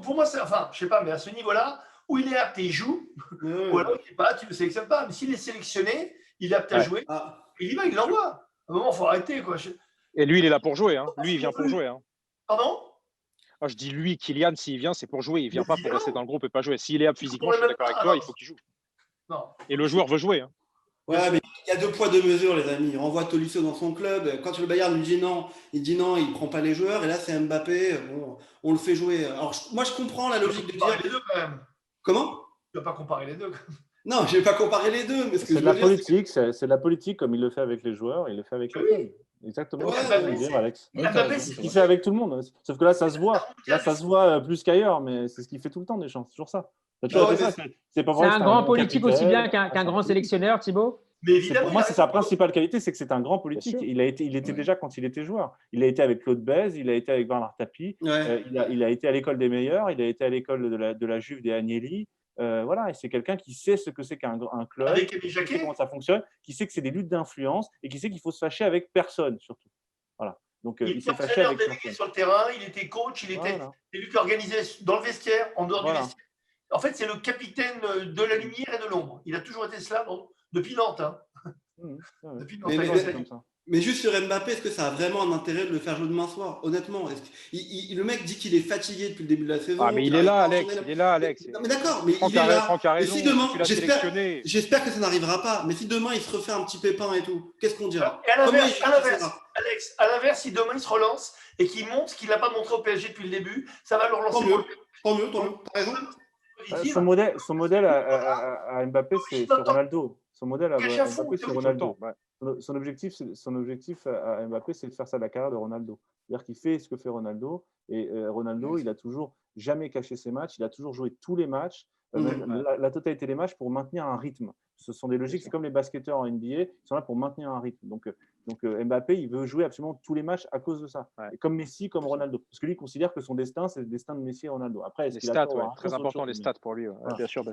Speaker 2: pour moi, enfin, je sais pas, mais à ce niveau-là, où il est apte et il joue, ou alors il n'est pas, tu ne le sélectionnes pas. Mais s'il est sélectionné, il est apte à jouer. Il y va, il l'envoie. À un moment, il faut arrêter.
Speaker 7: Et lui, il est là pour jouer. Lui, il vient pour jouer.
Speaker 2: Pardon?
Speaker 7: Je dis lui, Kylian, s'il vient, c'est pour jouer. Il ne vient pas pour rester dans le groupe et pas jouer. S'il est apte physiquement, je suis d'accord avec toi, il faut qu'il joue.
Speaker 2: Non.
Speaker 7: Et le joueur veut jouer.
Speaker 5: Ouais, mais il y a 2 poids 2 mesures, les amis. Il renvoie Tolisso dans son club. Quand le Bayern lui dit non, il ne prend pas les joueurs. Et là, c'est Mbappé. Bon, on le fait jouer. Alors, moi, je comprends la logique de dire.
Speaker 2: Les deux, quand même.
Speaker 5: Comment?
Speaker 2: Tu ne vas pas comparer les deux.
Speaker 5: Non, je ne vais pas comparer les deux. Mais
Speaker 3: c'est de la politique, c'est de la politique comme il le fait avec les joueurs, il le fait avec les clubs. Exactement. Alex. C'est ce qu'il fait avec tout le monde. Sauf que là, ça se voit. Là, ça se voit plus qu'ailleurs, mais c'est ce qu'il fait tout le temps, Deschamps. C'est toujours ça. Ça a toujours été ça. C'est pas vrai
Speaker 1: un
Speaker 3: que
Speaker 1: grand
Speaker 3: un
Speaker 1: politique
Speaker 3: capitaine,
Speaker 1: aussi bien qu'un grand sélectionneur, Thibaut.
Speaker 2: Mais évidemment,
Speaker 3: Pour moi, c'est sa principale qualité, c'est que c'est un grand politique. Il était déjà quand il était joueur. Il a été avec Claude Bèze, il a été avec Bernard Tapie, il a été à l'école des meilleurs, il a été à l'école de la Juve des Agnelli. Voilà, et c'est quelqu'un qui sait ce que c'est qu'un club,
Speaker 2: avec Émile
Speaker 3: qui sait
Speaker 2: Jacquet.
Speaker 3: comment ça fonctionne, qui sait que c'est des luttes d'influence et qui sait qu'il faut se fâcher avec personne, surtout. Voilà. Donc,
Speaker 2: Il
Speaker 3: il
Speaker 2: était
Speaker 3: s'est fâché
Speaker 2: entraîneur
Speaker 3: avec
Speaker 2: délégué
Speaker 3: personne.
Speaker 2: sur le terrain, il était coach, c'est lui qui organisait dans le vestiaire, en dehors du vestiaire. En fait, c'est le capitaine de la lumière et de l'ombre. Il a toujours été cela depuis Nantes. Hein. Depuis Nantes.
Speaker 5: Mais juste sur Mbappé, est-ce que ça a vraiment un intérêt de le faire jouer demain soir? Honnêtement, le mec dit qu'il est fatigué depuis le début de la saison.
Speaker 7: Ah, mais il est là, Alex.
Speaker 5: Non, mais d'accord, mais
Speaker 7: Franck
Speaker 5: il est là.
Speaker 7: Franck a raison,
Speaker 5: et si demain,
Speaker 7: tu l'as sélectionné.
Speaker 5: j'espère que ça n'arrivera pas, mais si demain il se refait un petit pépin et tout, qu'est-ce qu'on dira?
Speaker 2: Et à l'inverse, Alex, à l'inverse, si demain il se relance et qu'il montre ce qu'il n'a pas montré au PSG depuis le début, ça va le relancer.
Speaker 5: Tant mieux, t'as raison.
Speaker 3: Son modèle à Mbappé, c'est Ronaldo. Son modèle à Mbappé, c'est Ronaldo. Son objectif à Mbappé, c'est de faire ça de la carrière de Ronaldo. C'est-à-dire qu'il fait ce que fait Ronaldo. Et Ronaldo, il a toujours jamais caché ses matchs. Il a toujours joué tous les matchs, la totalité des matchs pour maintenir un rythme. Ce sont des logiques, c'est comme les basketteurs en NBA, ils sont là pour maintenir un rythme. Donc Mbappé, il veut jouer absolument tous les matchs à cause de ça. Et comme Messi, comme Ronaldo. Parce que lui, il considère que son destin, c'est le destin de Messi et Ronaldo. Après,
Speaker 7: les stats, très important, les stats pour lui. Bien sûr.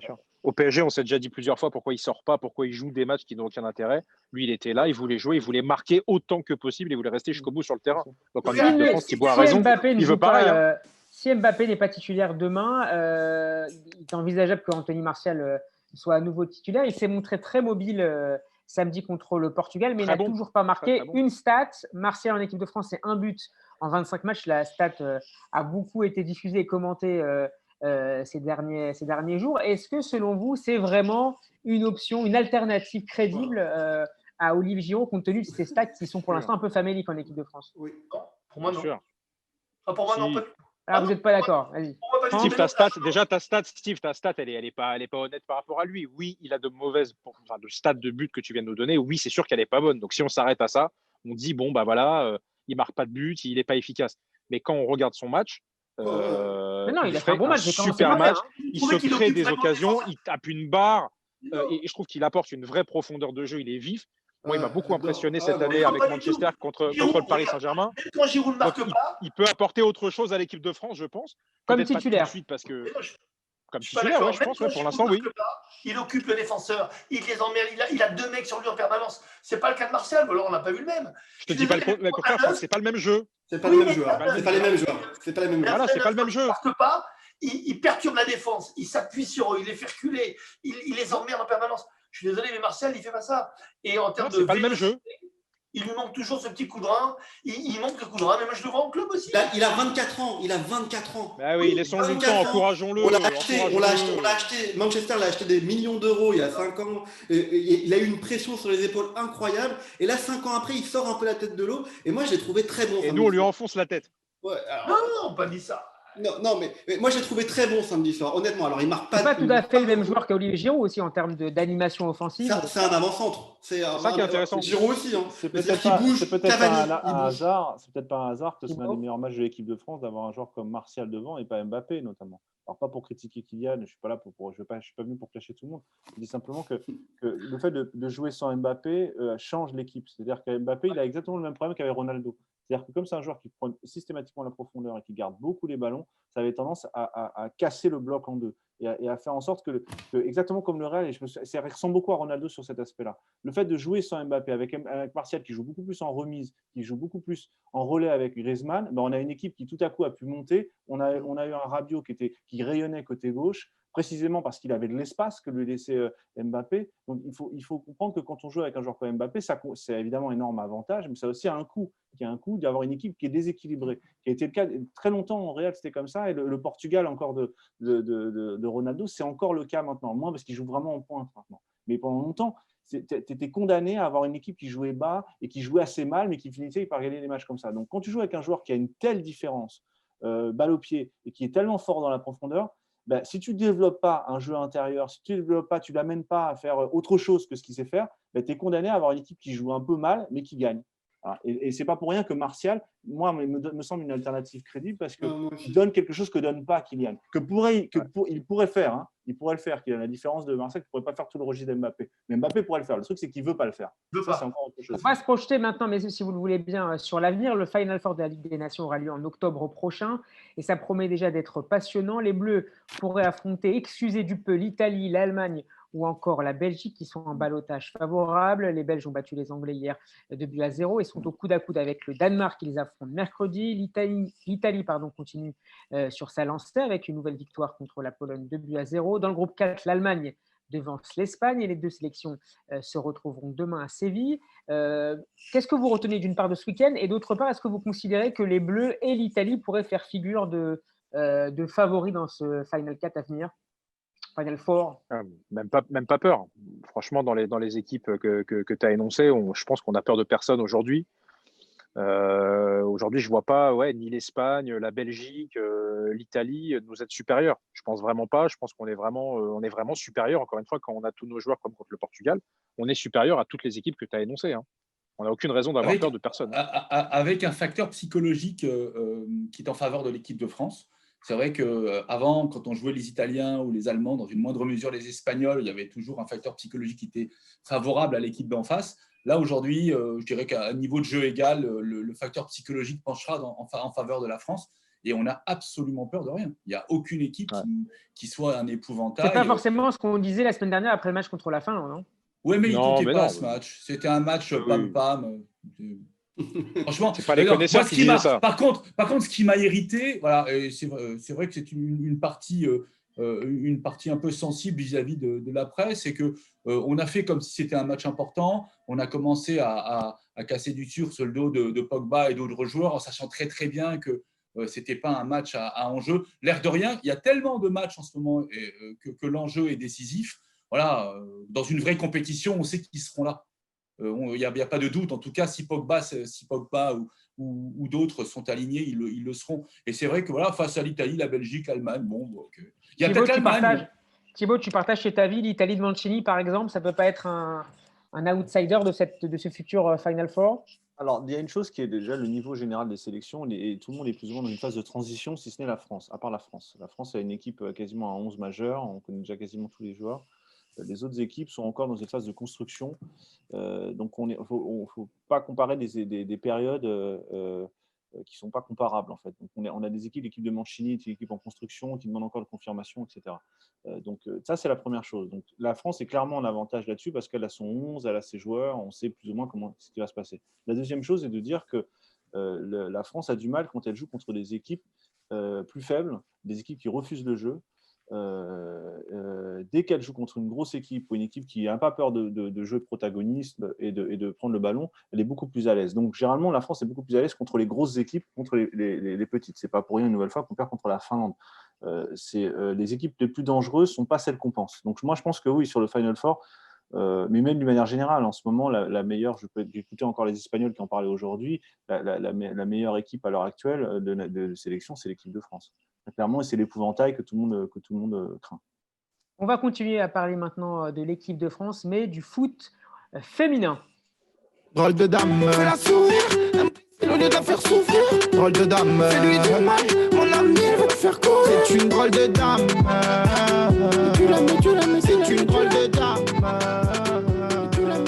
Speaker 7: Au PSG, on s'est déjà dit plusieurs fois pourquoi il ne sort pas, pourquoi il joue des matchs qui n'ont aucun intérêt. Lui, il était là, il voulait jouer, il voulait marquer autant que possible, il voulait rester jusqu'au bout sur le terrain. Donc en équipe de France, Thibaut a raison, il veut pareil.
Speaker 1: Si Mbappé n'est pas titulaire demain, il est envisageable qu'Anthony Martial soit à nouveau titulaire. Il s'est montré très mobile samedi contre le Portugal, mais il n'a toujours pas marqué une stat. Martial en équipe de France, c'est un but en 25 matchs. La stat a beaucoup été diffusée et commentée ces derniers jours. Est-ce que, selon vous, c'est vraiment une option, une alternative crédible à Olivier Giroud, compte tenu de ces stats qui sont pour l'instant un peu faméliques en équipe de France?
Speaker 2: Oui, non, pour moi, non.
Speaker 3: Pour moi,
Speaker 2: non.
Speaker 1: Vous n'êtes pas d'accord. Vas-y.
Speaker 7: Steve, ta stat, elle est pas honnête par rapport à lui. Oui, il a de mauvaises de stats de but que tu viens de nous donner. Oui, c'est sûr qu'elle n'est pas bonne. Donc, si on s'arrête à ça, on dit, bon, bah voilà, il marque pas de but, il n'est pas efficace. Mais quand on regarde son match,
Speaker 1: il a fait un bon match.
Speaker 7: Super match. Il se crée des occasions, il tape une barre. Et je trouve qu'il apporte une vraie profondeur de jeu. Il est vif. Moi, il m'a beaucoup impressionné cette année avec Manchester contre le Paris Saint-Germain.
Speaker 2: Quand Giroud ne marque pas,
Speaker 7: il peut apporter autre chose à l'équipe de France, je pense.
Speaker 1: Comme titulaire.
Speaker 7: Comme titulaire, je pense. Pour l'instant, oui.
Speaker 2: Il occupe le défenseur. Il les emmerde. Il a deux mecs sur lui en permanence. C'est pas le cas de Martial. Alors, on n'a pas vu le même.
Speaker 7: Je te dis pas le contraire. C'est pas le même jeu.
Speaker 5: C'est pas les mêmes joueurs. C'est pas les mêmes joueurs.
Speaker 7: Voilà, c'est pas le même jeu.
Speaker 2: Il perturbe la défense. Il s'appuie sur eux. Il les fait reculer. Il les emmerde en permanence. Je suis désolé, mais Martial, il fait pas ça. Et en termes
Speaker 7: c'est pas le même jeu.
Speaker 2: Il lui manque toujours ce petit coup de rein. Il manque le coup de rein, mais moi je le vois en club aussi.
Speaker 5: Il a 24 ans.
Speaker 7: Bah oui, il est sans temps, encourageons-le.
Speaker 5: On l'a acheté. Manchester l'a acheté des millions d'euros il y a 5 ans. Il a eu une pression sur les épaules incroyable. Et là, 5 ans après, il sort un peu la tête de l'eau. Et moi, je l'ai trouvé très bon.
Speaker 7: Et nous, on lui enfonce la tête.
Speaker 5: Ouais,
Speaker 2: non, pas dit ça.
Speaker 5: Non, mais moi j'ai trouvé très bon samedi soir, honnêtement. Alors il marque pas.
Speaker 1: C'est pas tout à fait le même joueur qu'Olivier Giroud aussi en termes d'animation offensive.
Speaker 5: C'est un avant-centre. C'est
Speaker 7: ça qui est intéressant.
Speaker 5: Giroud aussi.
Speaker 3: C'est peut-être pas un hasard. C'est peut-être pas un hasard que c'est l'un des meilleurs matchs de l'équipe de France d'avoir un joueur comme Martial devant et pas Mbappé notamment. Alors pas pour critiquer Kylian, je suis pas là je suis pas venu pour clasher tout le monde. Je dis simplement que le fait de jouer sans Mbappé change l'équipe. C'est-à-dire qu'Mbappé, il a exactement le même problème qu'avec Ronaldo. C'est-à-dire que comme c'est un joueur qui prend systématiquement la profondeur et qui garde beaucoup les ballons, ça avait tendance à casser le bloc en deux et à faire en sorte que exactement comme le Real, et ça ressemble beaucoup à Ronaldo sur cet aspect-là. Le fait de jouer sans Mbappé, avec Martial qui joue beaucoup plus en remise, qui joue beaucoup plus en relais avec Griezmann, ben on a une équipe qui tout à coup a pu monter. On a eu un Rabiot qui rayonnait côté gauche, précisément parce qu'il avait de l'espace que lui laissait Mbappé. Donc il faut comprendre que quand on joue avec un joueur comme Mbappé, c'est évidemment un énorme avantage, mais ça a aussi un coût. Il y a un coût d'avoir une équipe qui est déséquilibrée, qui a été le cas très longtemps en Real, c'était comme ça, et le Portugal encore de Ronaldo, c'est encore le cas maintenant, moins parce qu'il joue vraiment en pointe maintenant. Mais pendant longtemps, tu étais condamné à avoir une équipe qui jouait bas et qui jouait assez mal, mais qui finissait par gagner les matchs comme ça. Donc quand tu joues avec un joueur qui a une telle différence, balle au pied, et qui est tellement fort dans la profondeur, ben, si tu ne développes pas un jeu intérieur, si tu ne développes pas, tu ne l'amènes pas à faire autre chose que ce qu'il sait faire, ben, tu es condamné à avoir une équipe qui joue un peu mal, mais qui gagne. Voilà. Et ce n'est pas pour rien que Martial, moi, me semble une alternative crédible parce qu'il donne quelque chose que ne donne pas Kylian. Il pourrait faire, hein. Il pourrait le faire, Kylian. La différence de Martial, il ne pourrait pas faire tout le registre d'Mbappé. Mais Mbappé pourrait le faire. Le truc, c'est qu'il ne veut pas le faire. Ça, c'est encore autre chose.
Speaker 1: On va se projeter maintenant, messieurs, si vous le voulez bien, sur l'avenir. Le Final Four de la Ligue des Nations aura lieu en octobre prochain et ça promet déjà d'être passionnant. Les Bleus pourraient affronter, excusez du peu, l'Italie, l'Allemagne ou encore la Belgique qui sont en ballottage favorable. Les Belges ont battu les Anglais hier 2-0 et sont au coude à coude avec le Danemark qu'ils affrontent mercredi. L'Italie continue sur sa lancée avec une nouvelle victoire contre la Pologne 2-0. Dans le groupe 4, l'Allemagne devance l'Espagne et les deux sélections se retrouveront demain à Séville. Qu'est-ce que vous retenez d'une part de ce week-end et d'autre part, est-ce que vous considérez que les Bleus et l'Italie pourraient faire figure de favoris dans ce Final 4 à venir? Final Four.
Speaker 7: Même pas peur. Franchement, dans les équipes que tu as énoncées, je pense qu'on a peur de personne aujourd'hui. Aujourd'hui, je ne vois pas ni l'Espagne, la Belgique, l'Italie nous être supérieurs. Je pense vraiment pas. Je pense qu'on est vraiment supérieur. Encore une fois, quand on a tous nos joueurs comme contre le Portugal, on est supérieur à toutes les équipes que tu as énoncées. Hein. On n'a aucune raison d'avoir peur de personne.
Speaker 4: Avec un facteur psychologique qui est en faveur de l'équipe de France. C'est vrai qu'avant, quand on jouait les Italiens ou les Allemands, dans une moindre mesure les Espagnols, il y avait toujours un facteur psychologique qui était favorable à l'équipe d'en face. Là, aujourd'hui, je dirais qu'à un niveau de jeu égal, le facteur psychologique penchera en faveur de la France. Et on n'a absolument peur de rien. Il n'y a aucune équipe qui soit un épouvantail.
Speaker 1: Ce n'est pas forcément ce qu'on disait la semaine dernière après le match contre la Finlande, non?
Speaker 4: Oui, mais il n'était pas ce match. C'était un match pam-pam. Franchement,
Speaker 7: c'est pas les connaisseurs qui disaient ça.
Speaker 4: Par contre, ce qui m'a irrité, voilà, c'est vrai que c'est une partie un peu sensible vis-à-vis de la presse, c'est que on a fait comme si c'était un match important. On a commencé à casser du sur sur le dos de Pogba et d'autres joueurs, en sachant très très bien que c'était pas un match à enjeu. L'air de rien, il y a tellement de matchs en ce moment que l'enjeu est décisif. Voilà, dans une vraie compétition, on sait qu'ils seront là. Il n'y a pas de doute. En tout cas, si Pogba ou d'autres sont alignés, ils le seront. Et c'est vrai que face à l'Italie, la Belgique, l'Allemagne, il y a peut-être l'Allemagne.
Speaker 1: Thibaut, tu partages chez ta vie l'Italie de Mancini, par exemple. Ça ne peut pas être un outsider de ce futur Final Four?
Speaker 3: Alors, il y a une chose qui est déjà le niveau général des sélections. Et tout le monde est plus ou moins dans une phase de transition, si ce n'est la France, à part la France. La France a une équipe quasiment à 11 majeurs. On connaît déjà quasiment tous les joueurs. Les autres équipes sont encore dans une phase de construction. Donc, il ne faut pas comparer des périodes qui ne sont pas comparables, en fait. Donc, on a des équipes, l'équipe de Mancini, une équipe en construction qui demande encore de confirmation, etc. Donc, ça, c'est la première chose. Donc, la France est clairement en avantage là-dessus parce qu'elle a son 11, elle a ses joueurs, on sait plus ou moins ce qui va se passer. La deuxième chose est de dire que la France a du mal quand elle joue contre des équipes plus faibles, des équipes qui refusent le jeu. Dès qu'elle joue contre une grosse équipe ou une équipe qui n'a pas peur de jouer protagoniste et de prendre le ballon, elle est beaucoup plus à l'aise. Donc, généralement, la France est beaucoup plus à l'aise contre les grosses équipes, contre les petites. Ce n'est pas pour rien une nouvelle fois qu'on perd contre la Finlande. Les équipes les plus dangereuses ne sont pas celles qu'on pense. Donc, moi, je pense que oui, sur le Final Four, mais même d'une manière générale, en ce moment, la meilleure, je peux écouter encore les Espagnols qui en parlaient aujourd'hui, la meilleure équipe à l'heure actuelle de sélection, c'est l'équipe de France. Clairement, c'est l'épouvantail que tout le monde craint.
Speaker 1: On va continuer à parler maintenant de l'équipe de France, mais du foot féminin.
Speaker 8: Drôle de dame, fais-la sourire, au lieu de la faire souffrir. Drôle de dame, fais-lui du mal, mon ami, elle va te faire courir. C'est une drôle de dame, tu l'aimes, c'est une drôle de dame. Tu l'aimes,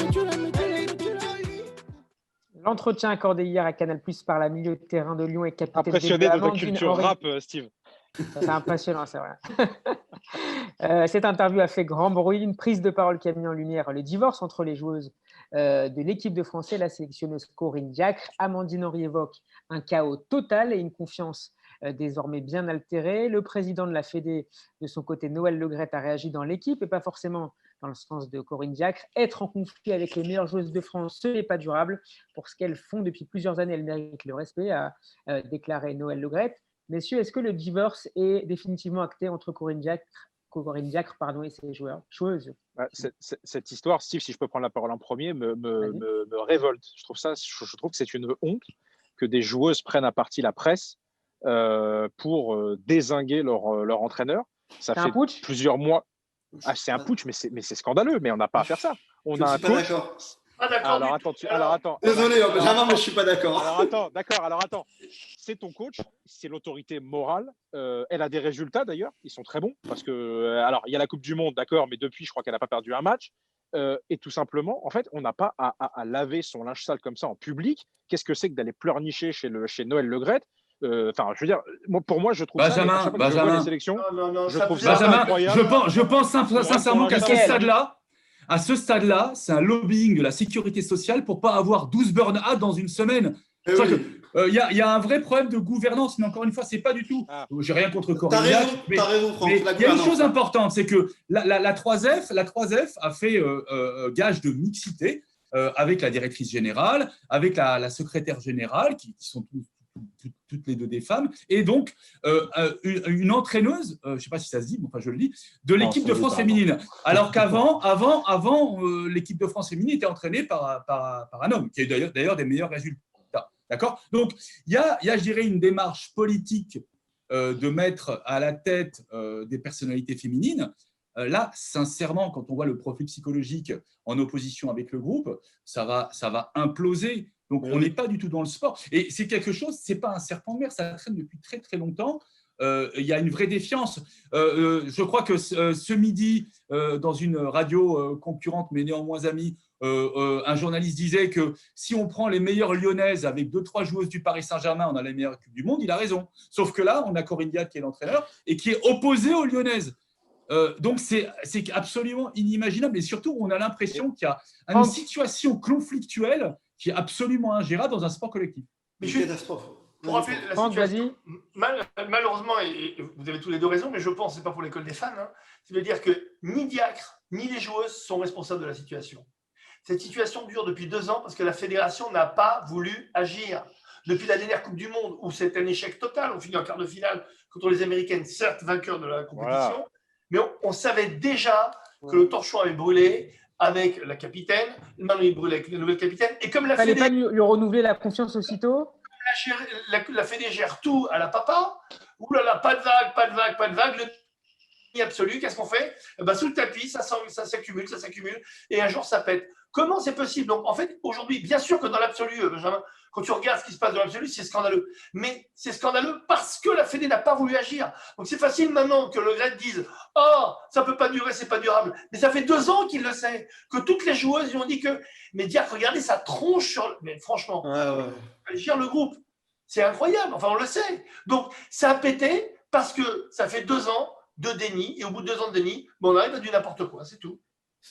Speaker 1: L'entretien accordé hier à Canal+ par la milieu de terrain de Lyon et capitaine.
Speaker 7: Impressionné de ta culture rap, Steve.
Speaker 1: C'est impressionnant, c'est vrai. Cette interview a fait grand bruit, une prise de parole qui a mis en lumière le divorce entre les joueuses de l'équipe de France et la sélectionneuse Corinne Diacre. Amandine Henry évoque un chaos total et une confiance désormais bien altérée. Le président de la Fédé, de son côté, Noël Le Graët, a réagi dans l'équipe et pas forcément dans le sens de Corinne Diacre. Être en conflit avec les meilleures joueuses de France, ce n'est pas durable. Pour ce qu'elles font depuis plusieurs années, elles méritent le respect, a déclaré Noël Le Graët. Messieurs, est-ce que le divorce est définitivement acté entre Corinne Diacre et ses joueuses?
Speaker 7: Cette histoire, Steve, si je peux prendre la parole en premier, me révolte. Je trouve que c'est une honte que des joueuses prennent à partie la presse pour dézinguer leur entraîneur. Ça fait plusieurs mois. C'est un putsch, mais c'est scandaleux. Mais on n'a pas à faire ça. On a un coach.
Speaker 2: Pas d'accord.
Speaker 7: Alors attends.
Speaker 5: Désolé, Benjamin, mais je suis pas d'accord.
Speaker 7: Alors attends. C'est ton coach, c'est l'autorité morale. Elle a des résultats d'ailleurs, ils sont très bons parce que alors il y a la Coupe du Monde, d'accord, mais depuis je crois qu'elle n'a pas perdu un match. Et tout simplement, en fait, on n'a pas à laver son linge sale comme ça en public. Qu'est-ce que c'est que d'aller pleurnicher chez Noël Le Graët? Enfin, je veux dire, pour moi, je trouve ça.
Speaker 4: Benjamin,
Speaker 7: à chaque fois que je vois les sélections,
Speaker 2: Non,
Speaker 7: je trouve ça
Speaker 4: Benjamin,
Speaker 7: incroyable.
Speaker 4: je pense sincèrement qu'à ce stade-là, c'est un lobbying de la sécurité sociale pour pas avoir 12 burn-out dans une semaine. Il y a un vrai problème de gouvernance, mais encore une fois, c'est pas du tout. J'ai rien contre Corignac.
Speaker 5: T'as raison, Franck.
Speaker 4: Mais il y a une chose importante, c'est que la 3F a fait gage de mixité avec la directrice générale, avec la secrétaire générale, qui sont toutes les deux des femmes, et donc une entraîneuse, je ne sais pas si ça se dit, mais enfin je le dis, de l'équipe de France féminine. Alors qu'avant, l'équipe de France féminine était entraînée par un homme, qui a eu d'ailleurs des meilleurs résultats. D'accord ? Donc, il y a, je dirais, une démarche politique de mettre à la tête des personnalités féminines. Là, sincèrement, quand on voit le profil psychologique en opposition avec le groupe, ça va imploser. Donc, on n'est pas du tout dans le sport. Et c'est quelque chose, ce n'est pas un serpent de mer, ça traîne depuis très, très longtemps. Il y a une vraie défiance. Je crois que ce midi, dans une radio concurrente, mais néanmoins amie, un journaliste disait que si on prend les meilleures lyonnaises avec 2-3 joueuses du Paris Saint-Germain, on a la meilleure équipe du monde. Il a raison. Sauf que là, on a Corignac qui est l'entraîneur et qui est opposé aux lyonnaises. Donc, c'est absolument inimaginable. Et surtout, on a l'impression qu'il y a une situation conflictuelle qui est absolument ingérable dans un sport collectif.
Speaker 2: Mais catastrophe. Pour rappeler la situation, malheureusement, et vous avez tous les deux raison, mais je pense que ce n'est pas pour l'école des fans, c'est-à-dire que ni Diacre, ni les joueuses sont responsables de la situation. Cette situation dure depuis 2 ans parce que la fédération n'a pas voulu agir. Depuis la dernière Coupe du Monde, où c'est un échec total, on finit en quart de finale contre les Américaines, certes vainqueurs de la compétition, mais on savait déjà que le torchon avait brûlé avec la capitaine, maintenant il brûle avec la nouvelle capitaine, et comme la
Speaker 1: Fédé... pas lui renouveler la confiance aussitôt.
Speaker 2: La Fédé gère tout à la papa. Ouh là là, pas de vague, le nid absolu. Qu'est-ce qu'on fait? Sous le tapis, ça s'accumule, et un jour ça pète. Comment c'est possible? Donc en fait, aujourd'hui, bien sûr que dans l'absolu, Benjamin, quand tu regardes ce qui se passe dans l'absolu, c'est scandaleux. Mais c'est scandaleux parce que la Fédé n'a pas voulu agir. Donc c'est facile maintenant que le Graët dise « Oh, ça ne peut pas durer, c'est pas durable ». Mais ça fait 2 ans qu'il le sait, que toutes les joueuses lui ont dit que « Mais Diacre, regardez, ça tronche sur… » Mais franchement, agir le groupe, c'est incroyable. Enfin, on le sait. Donc ça a pété parce que ça fait 2 ans de déni. Et au bout de 2 ans de déni, on arrive à du n'importe quoi, c'est tout.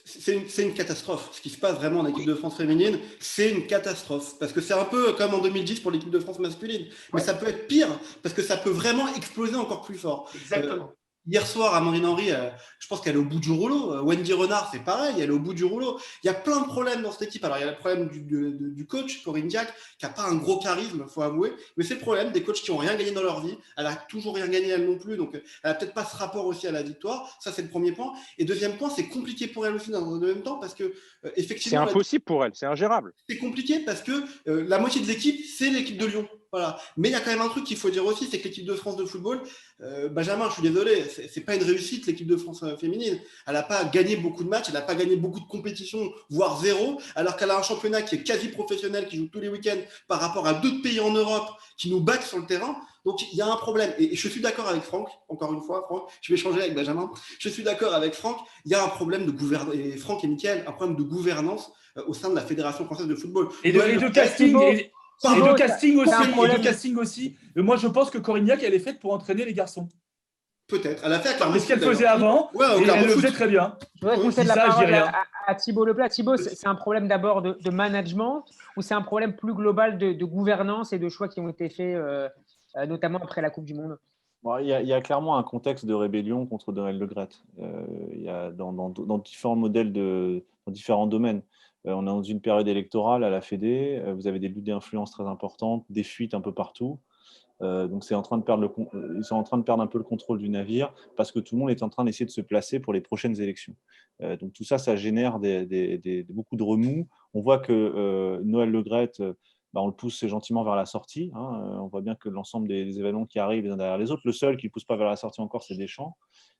Speaker 5: C'est une catastrophe. Ce qui se passe vraiment en équipe de France féminine, c'est une catastrophe. Parce que c'est un peu comme en 2010 pour l'équipe de France masculine. Mais ça peut être pire, parce que ça peut vraiment exploser encore plus fort.
Speaker 2: Exactement.
Speaker 5: Hier soir, Amandine Henry, je pense qu'elle est au bout du rouleau. Wendy Renard, c'est pareil, elle est au bout du rouleau. Il y a plein de problèmes dans cette équipe. Alors, il y a le problème du coach, Corignac, qui n'a pas un gros charisme, il faut avouer. Mais c'est le problème des coachs qui n'ont rien gagné dans leur vie. Elle n'a toujours rien gagné, elle non plus. Donc, elle n'a peut-être pas ce rapport aussi à la victoire. Ça, c'est le premier point. Et deuxième point, c'est compliqué pour elle aussi dans le même temps parce que, effectivement…
Speaker 7: C'est impossible pour elle, c'est ingérable.
Speaker 5: C'est compliqué parce que la moitié de l'équipe, c'est l'équipe de Lyon. Voilà. Mais il y a quand même un truc qu'il faut dire aussi, c'est que l'équipe de France de football, Benjamin, je suis désolé, c'est pas une réussite l'équipe de France féminine. Elle n'a pas gagné beaucoup de matchs, elle n'a pas gagné beaucoup de compétitions, voire 0, alors qu'elle a un championnat qui est quasi professionnel, qui joue tous les week-ends par rapport à d'autres pays en Europe qui nous battent sur le terrain. Donc il y a un problème. Et je suis d'accord avec Franck, encore une fois, Franck, je vais changer avec Benjamin. Je suis d'accord avec Franck, il y a un problème de gouvernance, et Franck et Mickaël, un problème de gouvernance au sein de la Fédération française de football.
Speaker 4: Et de casting. Et de casting aussi. Moi, je pense que Corignac, elle est faite pour entraîner les garçons.
Speaker 5: Peut-être. Elle a fait à Clermont.
Speaker 4: Mais ce qu'elle faisait avant, et elle le faisait très bien.
Speaker 1: Je voudrais concéder la parole à Thibaut Leplat. Thibaut, c'est un problème d'abord de management ou c'est un problème plus global de gouvernance et de choix qui ont été faits, notamment après la Coupe du Monde?
Speaker 3: Il y a clairement un contexte de rébellion contre Noël Le Graët. Il y a dans différents modèles, dans différents domaines. On est dans une période électorale à la Fédé, vous avez des luttes d'influence très importantes, des fuites un peu partout. Donc ils sont en train de perdre un peu le contrôle du navire parce que tout le monde est en train d'essayer de se placer pour les prochaines élections. Donc tout ça, ça génère beaucoup de remous. On voit que Noël Le Graët, on le pousse gentiment vers la sortie. On voit bien que l'ensemble des événements qui arrivent les uns derrière les autres, le seul qui ne pousse pas vers la sortie encore, c'est Deschamps.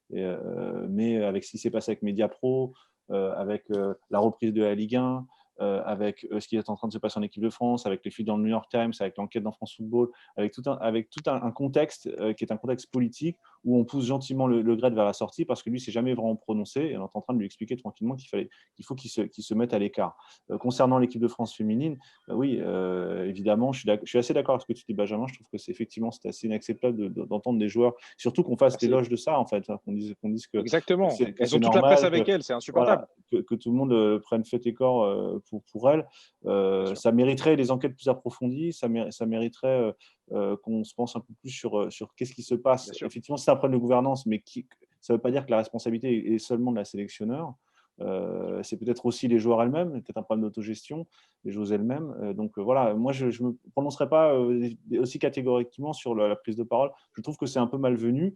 Speaker 3: Mais avec ce qui s'est passé avec Mediapro, avec la reprise de la Ligue 1, avec ce qui est en train de se passer en équipe de France, avec les fuites dans le New York Times, avec l'enquête dans France Football, avec tout un contexte qui est un contexte politique où on pousse gentiment le Gret vers la sortie parce que lui, ne s'est jamais vraiment prononcé et on est en train de lui expliquer tranquillement qu'il faut qu'il se mette à l'écart. Concernant l'équipe de France féminine, oui, évidemment, je suis assez d'accord avec ce que tu dis, Benjamin. Je trouve que c'est assez inacceptable d'entendre des joueurs, surtout qu'on fasse l'éloge de ça, en fait, hein, qu'on dise que
Speaker 7: exactement.
Speaker 3: que
Speaker 7: Elles ont toute
Speaker 3: normal,
Speaker 7: la presse avec elles, c'est insupportable.
Speaker 3: Voilà, que tout le monde prenne fait et corps pour elles. Ça mériterait des enquêtes plus approfondies, ça mériterait qu'on se pense un peu plus sur qu'est-ce qui se passe. Effectivement, c'est un problème de gouvernance, mais ça ne veut pas dire que la responsabilité est seulement de la sélectionneur. C'est peut-être aussi les joueurs elles-mêmes, peut-être un problème d'autogestion, les joueuses elles-mêmes. Donc voilà, moi je ne me prononcerai pas aussi catégoriquement sur la prise de parole. Je trouve que c'est un peu malvenu,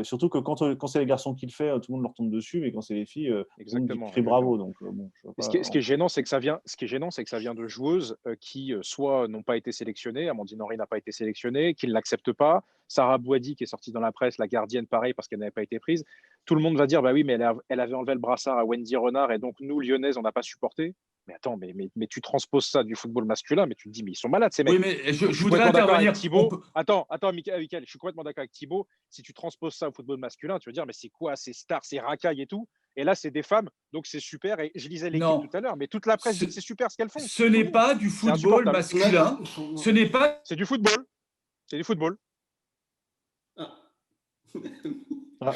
Speaker 3: surtout que quand c'est les garçons qui le font, tout le monde leur tombe dessus, mais quand c'est les filles, tout le monde crie bravo. Donc, bon,
Speaker 7: ce qui est gênant, c'est que ça vient de joueuses qui soit n'ont pas été sélectionnées, Amandine Henry n'a pas été sélectionnée, qui ne l'acceptent pas. Sarah Boidi, qui est sortie dans la presse, la gardienne, pareil, parce qu'elle n'avait pas été prise. Tout le monde va dire, bah oui, mais elle avait enlevé le brassard à Wendy Renard et donc nous, Lyonnaises, on n'a pas supporté. Mais attends, mais tu transposes ça du football masculin, mais tu te dis, mais ils sont malades ces mecs.
Speaker 4: Oui, mais je voudrais intervenir.
Speaker 7: Attends, Mickaël, je suis complètement d'accord avec Thibaut. Si tu transposes ça au football masculin, tu vas dire, mais c'est quoi ces stars, ces racailles et tout. Et là, c'est des femmes, donc c'est super. Et je lisais l'équipe tout à l'heure, mais toute la presse dit que c'est super ce qu'elles font.
Speaker 4: Ce n'est pas du football masculin. Ce n'est pas.
Speaker 7: C'est du football. C'est du football.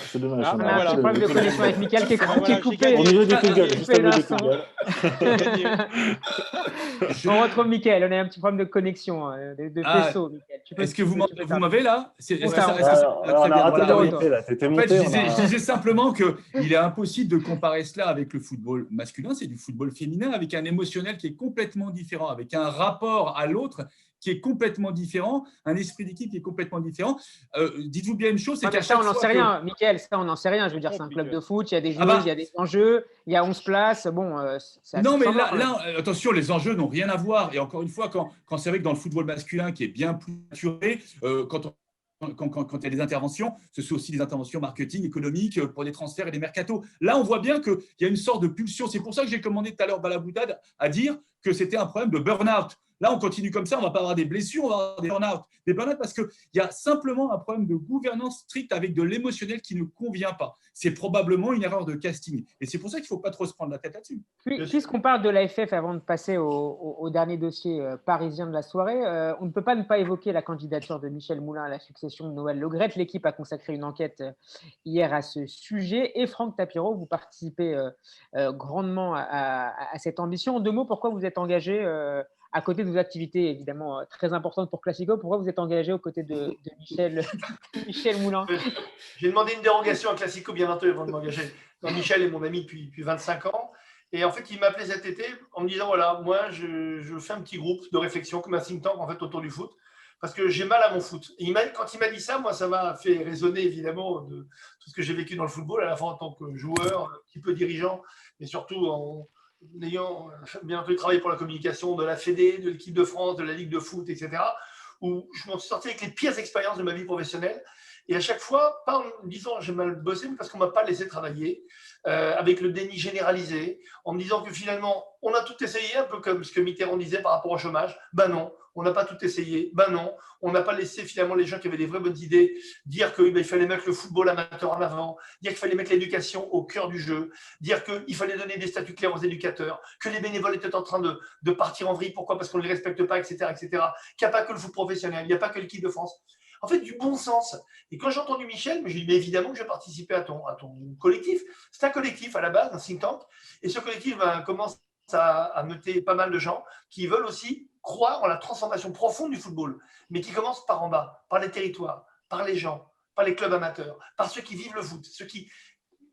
Speaker 3: C'est dommage.
Speaker 1: On a un petit problème de connexion avec Mickaël qui est coupé.
Speaker 3: Au milieu des coups de gueule, juste au milieu des coups de gueule.
Speaker 1: On retrouve Mickaël, on a un petit problème de connexion, de faisceau, Mickaël.
Speaker 4: Est-ce que vous m'avez là? Je disais simplement qu'il est impossible de comparer cela avec le football masculin, c'est du football féminin avec un émotionnel qui est complètement différent, avec un rapport à l'autre qui est complètement différent, un esprit d'équipe qui est complètement différent. Dites-vous bien une chose, c'est qu'à chaque fois…
Speaker 1: Ça, on n'en sait rien, Mickaël, ça, on n'en sait rien. Je veux dire, c'est un club de foot, il y a des joueuses, il y a des enjeux, il y a 11 places. Bon,
Speaker 4: non, mais là, attention, les enjeux n'ont rien à voir. Et encore une fois, quand c'est vrai que dans le football masculin, qui est bien plus maturé, quand il y a des interventions, ce sont aussi des interventions marketing, économiques, pour des transferts et des mercatos. Là, on voit bien qu'il y a une sorte de pulsion. C'est pour ça que j'ai commandé tout à l'heure Balaboutade à dire que c'était un problème de burn-out. Là, on continue comme ça, on ne va pas avoir des blessures, on va avoir des burn-out. Des burn-out parce qu'il y a simplement un problème de gouvernance stricte avec de l'émotionnel qui ne convient pas. C'est probablement une erreur de casting. Et c'est pour ça qu'il ne faut pas trop se prendre la tête là-dessus.
Speaker 1: Puisqu'on parle de l'AFF avant de passer au dernier dossier parisien de la soirée, on ne peut pas ne pas évoquer la candidature de Michel Moulin à la succession de Noël Le Graët. L'équipe a consacré une enquête hier à ce sujet. Et Franck Tapiro, vous participez grandement à cette ambition. En deux mots, pourquoi vous êtes engagé à côté de vos activités évidemment très importantes pour Classico, pourquoi vous êtes engagé aux côtés de Michel Moulin?
Speaker 2: J'ai demandé une dérogation à Classico bien entendu avant de m'engager. Michel est mon ami depuis 25 ans. Et en fait, il m'a appelé cet été en me disant, voilà, moi, je fais un petit groupe de réflexion comme un think tank en fait, autour du foot, parce que j'ai mal à mon foot. Et quand il m'a dit ça, moi, ça m'a fait résonner évidemment de tout ce que j'ai vécu dans le football, à la fois en tant que joueur, un petit peu dirigeant, mais surtout en ayant bien entendu travaillé pour la communication de la Fédé, de l'équipe de France, de la Ligue de foot, etc., où je m'en suis sorti avec les pires expériences de ma vie professionnelle. Et à chaque fois, pas en me disant j'ai mal bossé, mais parce qu'on ne m'a pas laissé travailler, avec le déni généralisé, en me disant que finalement, on a tout essayé, un peu comme ce que Mitterrand disait par rapport au chômage. Ben non, on n'a pas tout essayé. Ben non, on n'a pas laissé finalement les gens qui avaient des vraies bonnes idées dire qu'il fallait mettre le football amateur en avant, dire qu'il fallait mettre l'éducation au cœur du jeu, dire qu'il fallait donner des statuts clairs aux éducateurs, que les bénévoles étaient en train de partir en vrille. Pourquoi? Parce qu'on ne les respecte pas, etc., etc. Qu'il n'y a pas que le foot professionnel, il n'y a pas que l'équipe de France. En fait, du bon sens. Et quand j'ai entendu Michel, je lui ai dit, mais évidemment que je vais participer à ton collectif. C'est un collectif à la base, un think tank. Et ce collectif commence à meuter pas mal de gens qui veulent aussi croire en la transformation profonde du football, mais qui commence par en bas, par les territoires, par les gens, par les clubs amateurs, par ceux qui vivent le foot, ceux qui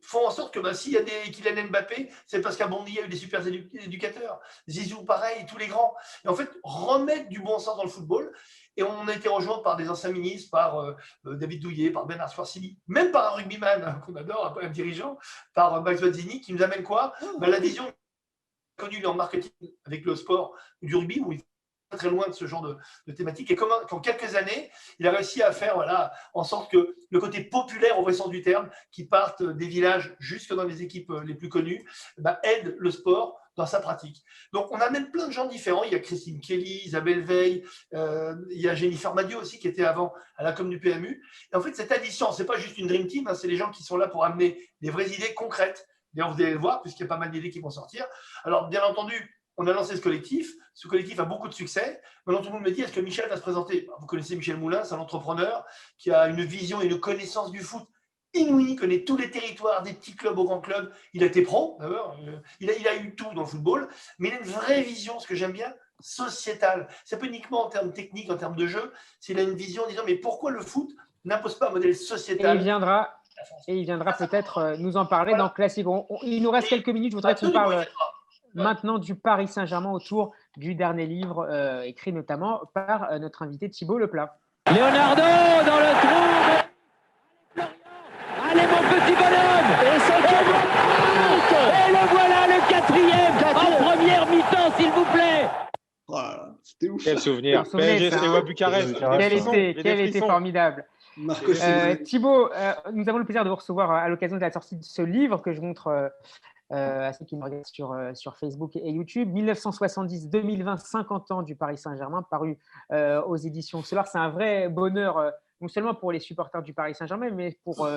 Speaker 2: font en sorte que s'il y a des Kylian Mbappé, c'est parce qu'à Bondy, il y a eu des super éducateurs. Zizou, pareil, tous les grands. Et en fait, remettre du bon sens dans le football. Et on a été rejoint par des anciens ministres, par David Douillet, par Bernard Swarsili, même par un rugbyman qu'on adore, un dirigeant, par Max Wazzini, qui nous amène quoi? La vision connue en marketing avec le sport du rugby, où il très loin de ce genre de thématique. Et qu'en quelques années, il a réussi à faire en sorte que le côté populaire, au vrai sens du terme, qui partent des villages jusque dans les équipes les plus connues, aide le sport dans sa pratique. Donc, on amène plein de gens différents. Il y a Christine Kelly, Isabelle Veil, il y a Jennifer Madiot aussi, qui était avant à la com du PMU. Et en fait, cette addition, ce n'est pas juste une dream team, c'est les gens qui sont là pour amener des vraies idées concrètes. D'ailleurs, vous allez le voir, puisqu'il y a pas mal d'idées qui vont sortir. Alors, bien entendu, on a lancé ce collectif. Ce collectif a beaucoup de succès. Maintenant, tout le monde me dit, est-ce que Michel va se présenter? Vous connaissez Michel Moulin, c'est un entrepreneur qui a une vision et une connaissance du foot inouïe, il connaît tous les territoires, des petits clubs aux grands clubs. Il a été pro, d'ailleurs. Il a eu tout dans le football, mais il a une vraie vision, ce que j'aime bien, sociétale. C'est pas uniquement en termes techniques, en termes de jeu, c'est qu'il a une vision en disant, mais pourquoi le foot n'impose pas un modèle sociétal?
Speaker 1: Et il viendra peut-être nous en parler dans Classique. Il nous reste quelques minutes. Je voudrais qu'on parle maintenant du Paris Saint-Germain autour du dernier livre écrit notamment par notre invité Thibaut Leplat.
Speaker 9: Leonardo dans le trou. Allez mon petit bonhomme. Et le voilà, le quatrième en première mi-temps, s'il vous plaît.
Speaker 5: Voilà, c'était ouf.
Speaker 7: Quel souvenir. PSG, Steaua Bucarest.
Speaker 1: Quel été formidable. Thibaut, nous avons le plaisir de vous recevoir à l'occasion de la sortie de ce livre que je montre à ceux qui me regardent sur Facebook et YouTube. 1970-2020, 50 ans du Paris Saint-Germain, paru aux éditions Solar. C'est un vrai bonheur, non seulement pour les supporters du Paris Saint-Germain, mais pour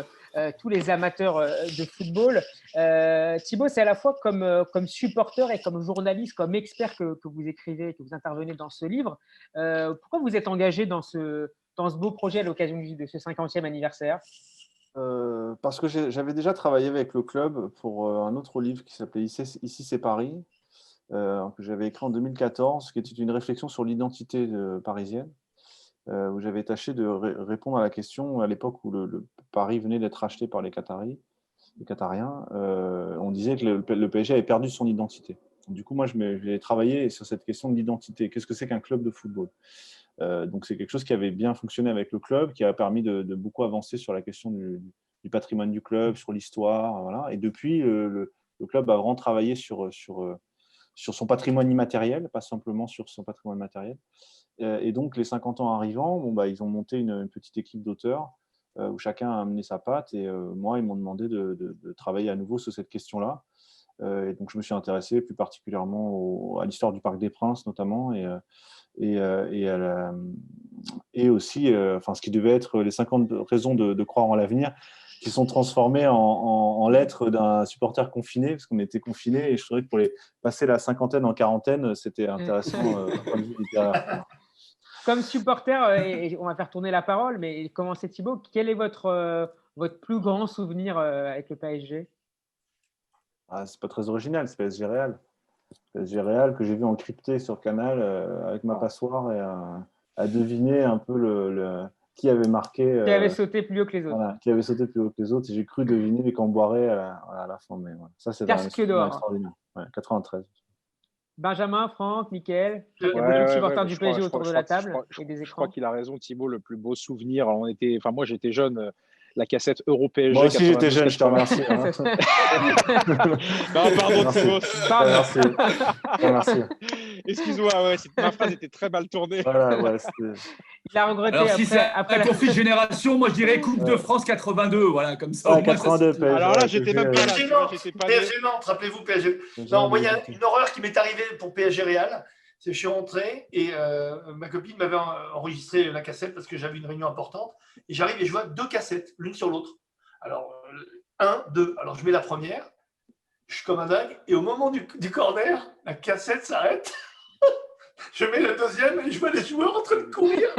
Speaker 1: tous les amateurs de football. Thibaut, c'est à la fois comme supporter et comme journaliste, comme expert que vous écrivez, que vous intervenez dans ce livre. Pourquoi vous êtes engagé dans ce beau projet à l'occasion de ce 50e anniversaire?
Speaker 3: Parce que j'avais déjà travaillé avec le club pour un autre livre qui s'appelait Ici c'est Paris, que j'avais écrit en 2014, qui était une réflexion sur l'identité parisienne, où j'avais tâché de répondre à la question à l'époque où le Paris venait d'être acheté par les Qatariens. On disait que le PSG avait perdu son identité. Du coup, moi, j'ai travaillé sur cette question de l'identité. Qu'est-ce que c'est qu'un club de football? Donc, c'est quelque chose qui avait bien fonctionné avec le club, qui a permis de beaucoup avancer sur la question du patrimoine du club, sur l'histoire. Voilà. Et depuis, le club a vraiment travaillé sur son patrimoine immatériel, pas simplement sur son patrimoine matériel. Et donc, les 50 ans arrivant, ils ont monté une petite équipe d'auteurs où chacun a amené sa patte. Et moi, ils m'ont demandé de travailler à nouveau sur cette question-là. Et donc, je me suis intéressé plus particulièrement à l'histoire du Parc des Princes, notamment, et aussi ce qui devait être les 50 raisons de croire en l'avenir, qui sont transformées en lettres d'un supporter confiné, parce qu'on était confinés, et je trouvais que pour passer la cinquantaine en quarantaine, c'était intéressant d'un point de vue littéraire.
Speaker 1: Comme supporter, et on va faire tourner la parole, mais commencez Thibaut, quel est votre plus grand souvenir avec le PSG?
Speaker 3: C'est pas très original, c'est PSG Real. PSG Real que j'ai vu en crypté sur Canal avec ma passoir et à deviner un peu qui avait marqué.
Speaker 1: Qui avait sauté plus haut que les autres.
Speaker 3: Voilà, qui avait sauté plus haut que les autres. Et j'ai cru deviner les Camboiré à la fin. Mais voilà. Ça, c'est extraordinaire. Ouais, 93.
Speaker 1: Benjamin, Franck, Mickaël, il y a beaucoup de supporters du PSG autour de la table et des écrans.
Speaker 7: Je crois qu'il a raison, Thibaut, le plus beau souvenir. Alors, moi, j'étais jeune. La cassette Euro PSG.
Speaker 3: Moi aussi, j'étais jeune, je te remercie.
Speaker 7: Non, pardon, Thibaut.
Speaker 3: Merci.
Speaker 7: Excuse-moi, ma phrase était très mal tournée.
Speaker 3: Voilà,
Speaker 1: il a regretté.
Speaker 4: Alors, si c'est un conflit de génération, moi, je dirais Coupe de France 82. Voilà, comme ça.
Speaker 3: Ouais, 82, PSG.
Speaker 7: Alors là, j'étais même pas là.
Speaker 2: PSG Nantes, rappelez-vous, PSG. Non, moi, il y a une horreur qui m'est arrivée pour PSG Real. Je suis rentré et ma copine m'avait enregistré la cassette parce que j'avais une réunion importante. Et j'arrive et je vois 2 cassettes, l'une sur l'autre. Alors, 1, 2. Alors, je mets la première, je suis comme un dingue. Et au moment du corner, la cassette s'arrête. Je mets la deuxième et je vois les joueurs en train de courir.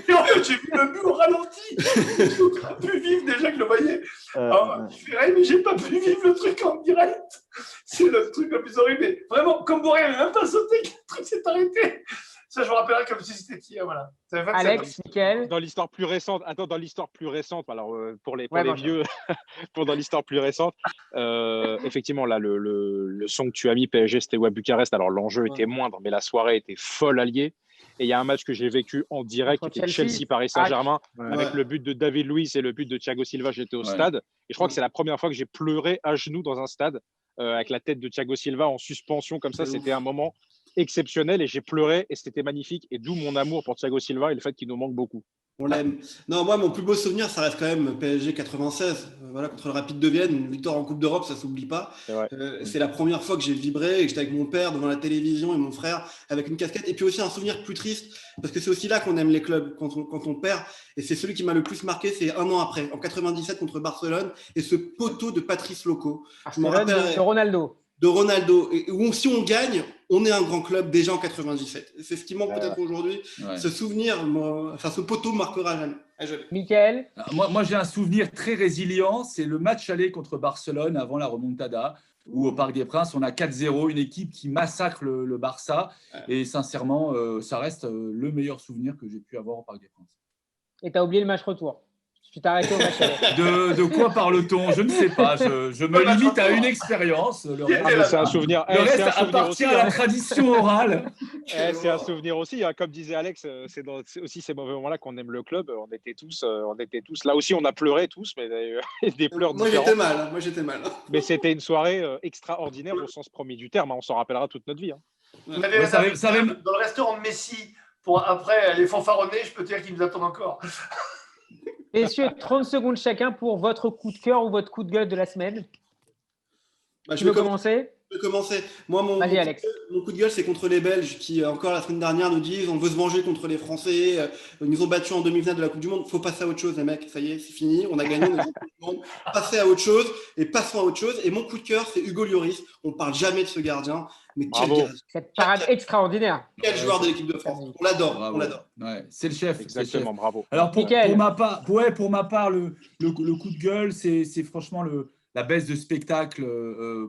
Speaker 2: Et en fait, j'ai vu le but au ralenti. Je n'ai pas pu vivre déjà que je le voyais. Je fais, mais j'ai pas pu vivre le truc en direct. C'est le truc le plus horrible. Mais vraiment, comme Boré n'avait même pas sauté, le truc s'est arrêté. Ça, je me rappellerai comme si c'était hier. Voilà.
Speaker 1: Alex, Mickaël.
Speaker 7: Dans l'histoire plus récente, alors pour les vieux, dans l'histoire plus récente, effectivement, là, le son que tu as mis, PSG, Steaua Bucarest, alors l'enjeu était moindre, mais la soirée était folle alliée. Et il y a un match que j'ai vécu en direct, qui était Chelsea-Paris Saint-Germain, avec le but de David Luiz et le but de Thiago Silva. J'étais au stade. Et je crois que c'est la première fois que j'ai pleuré à genoux dans un stade, avec la tête de Thiago Silva en suspension, comme ça. C'était un moment exceptionnel et j'ai pleuré et c'était magnifique. Et d'où mon amour pour Thiago Silva et le fait qu'il nous manque beaucoup.
Speaker 5: On l'aime. Non, moi, mon plus beau souvenir, ça reste quand même PSG 96. Voilà, contre le Rapide de Vienne, une victoire en Coupe d'Europe, ça s'oublie pas. C'est la première fois que j'ai vibré et que j'étais avec mon père devant la télévision et mon frère avec une casquette. Et puis aussi un souvenir plus triste, parce que c'est aussi là qu'on aime les clubs, quand on perd. Et c'est celui qui m'a le plus marqué, c'est un an après, en 97 contre Barcelone, et ce poteau de Patrice Loco.
Speaker 1: Je me rappelle de Ronaldo.
Speaker 5: De Ronaldo, et où si on gagne, on est un grand club déjà en 97. C'est ce qui manque peut-être aujourd'hui. Ce souvenir, ce poteau marquera jamais.
Speaker 1: Mickaël?
Speaker 4: Moi, j'ai un souvenir très résilient. C'est le match aller contre Barcelone avant la remontada, où au Parc des Princes, on a 4-0, une équipe qui massacre le Barça. Et sincèrement, ça reste le meilleur souvenir que j'ai pu avoir au Parc des Princes.
Speaker 1: Et tu as oublié le match retour. Tu t'es arrêté au match aller.
Speaker 4: De quoi parle-t-on? Je ne sais pas. Je me limite à une expérience. Le reste,
Speaker 7: c'est un souvenir.
Speaker 4: Le reste appartient à la tradition orale.
Speaker 7: C'est un souvenir aussi. Comme disait Alex, c'est aussi ces mauvais moments-là qu'on aime le club. On était tous. Là aussi, on a pleuré tous, mais des pleurs différents.
Speaker 5: Moi, j'étais mal.
Speaker 7: Mais c'était une soirée extraordinaire au sens premier du terme. On s'en rappellera toute notre vie.
Speaker 2: Dans le restaurant de Messi, pour après les fanfaronnés, je peux te dire qu'ils nous attendent encore.
Speaker 1: Messieurs, 30 secondes chacun pour votre coup de cœur ou votre coup de gueule de la semaine. Tu veux commencer?
Speaker 5: Je peux commencer. Moi, mon coup de gueule, c'est contre les Belges qui, encore la semaine dernière, nous disent on veut se venger contre les Français. Ils nous ont battus en demi-finale de la Coupe du Monde. Il faut passer à autre chose, les mecs. Ça y est, c'est fini. On a gagné. On est Coupe du Monde. Passez à autre chose et passons à autre chose. Et mon coup de cœur, c'est Hugo Lloris. On ne parle jamais de ce gardien. Mais
Speaker 1: cette parade extraordinaire.
Speaker 5: Quel joueur de l'équipe de France. On l'adore. On l'adore.
Speaker 4: Ouais, c'est le chef.
Speaker 7: Exactement, bravo.
Speaker 4: Alors, pour ma part, le coup de gueule, c'est franchement la baisse de spectacle